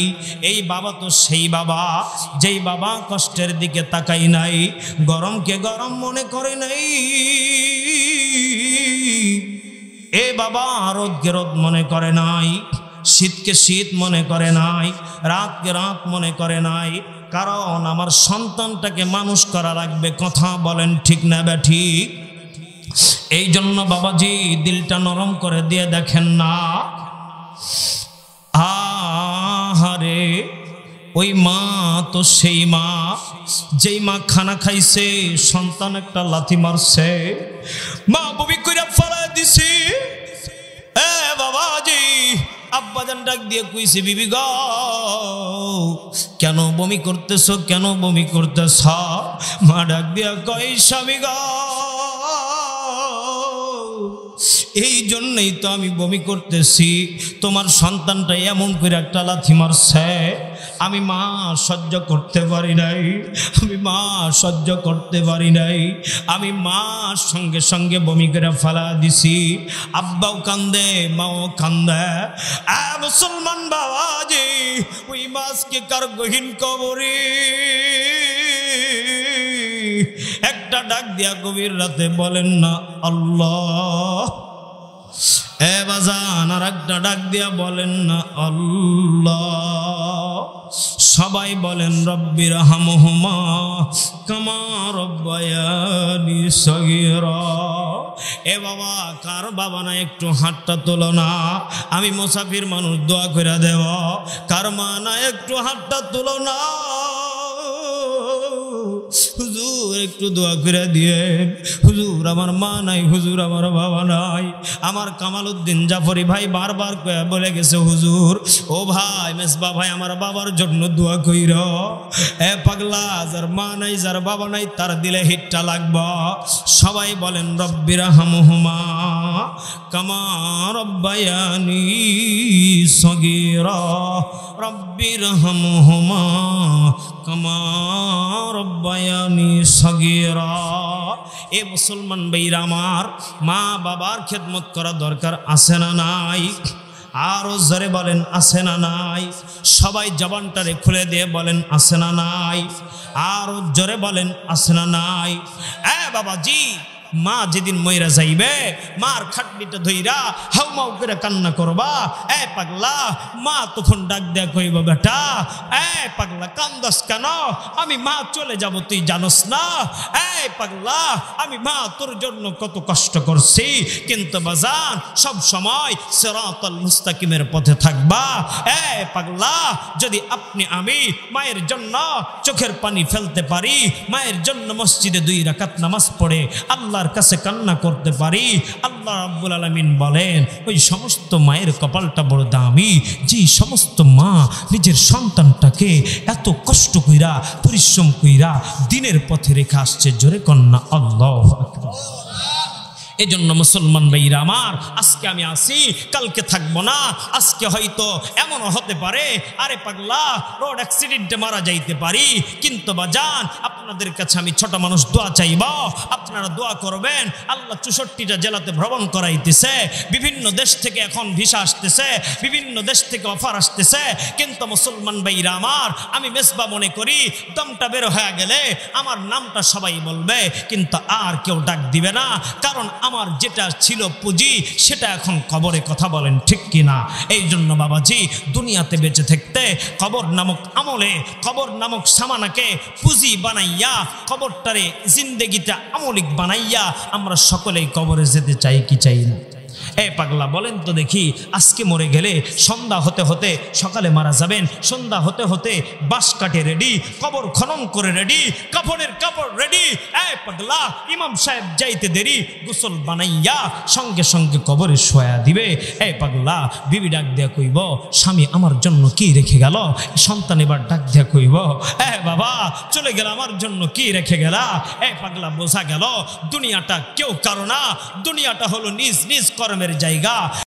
এই বাবা তো সেই বাবা যেই বাবা কষ্টের দিকে তাকাই নাই, গরমকে গরম মনে করে নাই। এ বাবা রোদকে রোদ মনে করে নাই, শীতকে শীত মনে করে নাই, রাতকে রাত মনে করে নাই। কারণ আমার সন্তানটাকে মানুষ করা লাগবে। কথা বলেন ঠিক না ব্যাঠিক? এই জন্য বাবাজি দিলটা নরম করে দিয়ে দেখেন না। আহারে, ওই মা তো সেই মা যেই মা খানা খাইছে, সন্তান একটা লাথি মারছে, মা বমি কইরা ফেলাই দিছে। এ বাবাজি, আব্বাজান ডাক দিয়ে কইছে, বিবি গো কেন বমি করতেছ, কেন বমি করতেছ? মা ডাক দিয়া কই, স্বামী গো এই জন্যই তো আমি বমি করতেছি, তোমার সন্তানটা এমন করে একটা লাথি মারছে, আমি মা সহ্য করতে পারি নাই, আমি মা সহ্য করতে পারি নাই, আমি মা সঙ্গে সঙ্গে বমি করে ফেলা দিছি। আব্বাও কান্দে, মাও কান্দে। মুসলমান বাবাজি, ওই মাছকে কার গহীন কবরে একটা ডাক দিয়া গভীর রাতে বলেন না আল্লাহ। এ বাজান, আর একটা ডাক দিয়া বলেন না আল্লাহ। সবাই বলেন রব্বির হামহুমা কামা রব্বায়ানি সগীরা। এ বাবা, কার বাবা না একটু হাতটা তোলো না, আমি মুসাফির মানুষ, দোয়া করে দেব। কার মা না একটু হাতটা তোলো না, হুজুর একটু দোয়া করে দিয়ে। হুজুর আমার মা নাই, হুজুর আমার বাবা নাই। আমার কামাল উদ্দিন জাফরি ভাই বারবার বলে গেছে, হুজুর ও ভাই মেসবা ভাই আমার বাবার জন্য দোয়া কইর। এ পাগলা, যার মা নাই যার বাবা নাই তার দিলে হিটটা লাগব। সবাই বলেন রব্বির হামহুমা কামা রব্বায়ানি সগীরা। রব্বির হামহুমা কামা রব্বায়ানি সগীরা। এ মুসলমান ভাইরা আমার, মা বাবার খেদমত করা দরকার আছে না নাই? আরো জোরে বলেন আছে না নাই? সবাই জবানটারে খুলে দিয়ে বলেন আছে না নাই? আরো জোরে বলেন আছে না নাই? বাবাজি, মা যেদিন মইরা যাইবে মার খাটনিটা ধইরা হাউমাউ করে কান্না করবা। এ পাগলা, মা তখন ডাক দেয়া কইব, বেটা এ পাগলা কান্দাস কেন? আমি মা চলে যাব তুই জানোস না? এ পাগলা, আমি মা তোর জন্য কত কষ্ট করছি, কিন্তু বাজান সব সময় সিরাতাল মুস্তাকিমের পথে থাকবা। এ পাগলা, যদি আপনি আমি মায়ের জন্য চোখের পানি ফেলতে পারি, মায়ের জন্য মসজিদে 2 রাকাত নামাজ পড়ে আল্লাহর কাছে কান্না করতে পারি, আল্লাহ রাব্বুল আলামিন বলেন ওই সমস্ত মায়ের কপালটা বড় দামি, যে সমস্ত মা নিজের সন্তানটাকে এত কষ্ট কইরা পরিশ্রম কইরা দিনের পথে রেখে আসছে। জোরে কন্যা আল্লাহু আকবার। এজন্য মুসলমান ভাইরা আমার, আজকে আমি আসি কালকে থাকবো না। আজকে হয়তো এমনও হতে পারে আরে পাগলা রোড অ্যাক্সিডেন্টে মারা যাইতে পারি, কিন্তু বাজান আপনাদের কাছে আমি ছোট মানুষ দোয়া চাইব, আপনারা দোয়া করবেন। আল্লাহ 64টা জেলাতে ভ্রমণ করাইতেছে, বিভিন্ন দেশ থেকে এখন ভিসা আসতেছে, বিভিন্ন দেশ থেকে অফার আসতেছে, কিন্তু মুসলমান ভাইরা আমার, আমি মেসবা মনে করি দমটা বের হয়ে গেলে আমার নামটা সবাই বলবে, কিন্তু আর কেউ ডাক দিবে না, কারণ আমার যেটা ছিল পুঁজি সেটা এখন কবরে। কথা বলেন ঠিক কিনা? এই জন্য বাবাজি দুনিয়াতে বেঁচে থাকতে কবর নামক আমলে, কবর নামক সামানাকে পুঁজি বানাইয়া, কবরটারে জিন্দেগিটা আমলিক বানাইয়া আমরা সকলেই কবরে যেতে চাই কি চাই না? এ পাগলা বলেন তো দেখি, আজকে মরে গেলে সন্ধ্যা হতে হতে সকালে মারা যাবেন, সন্ধ্যা হতে হতে বাঁশ কাটে রেডি, কবর খনন করে রেডি, কাফনের কাপড় রেডি। এ পাগলা, ইমাম সাহেব যাইতে দেরি, গোসল বানাইয়া সঙ্গে সঙ্গে কবরে শোয়া দিবে। এ পাগলা, বিবি ডাক দিয়া কইব, স্বামী আমার জন্য কি রেখে গেল? সন্তান এবার ডাক দিয়া কইব, এ বাবা চলে গেল, আমার জন্য কি রেখে গেলা? এ পাগলা, বোঝা গেল দুনিয়াটা কেউ কারো না, দুনিয়াটা হলো নিজ নিজ কর্মের জায়গা।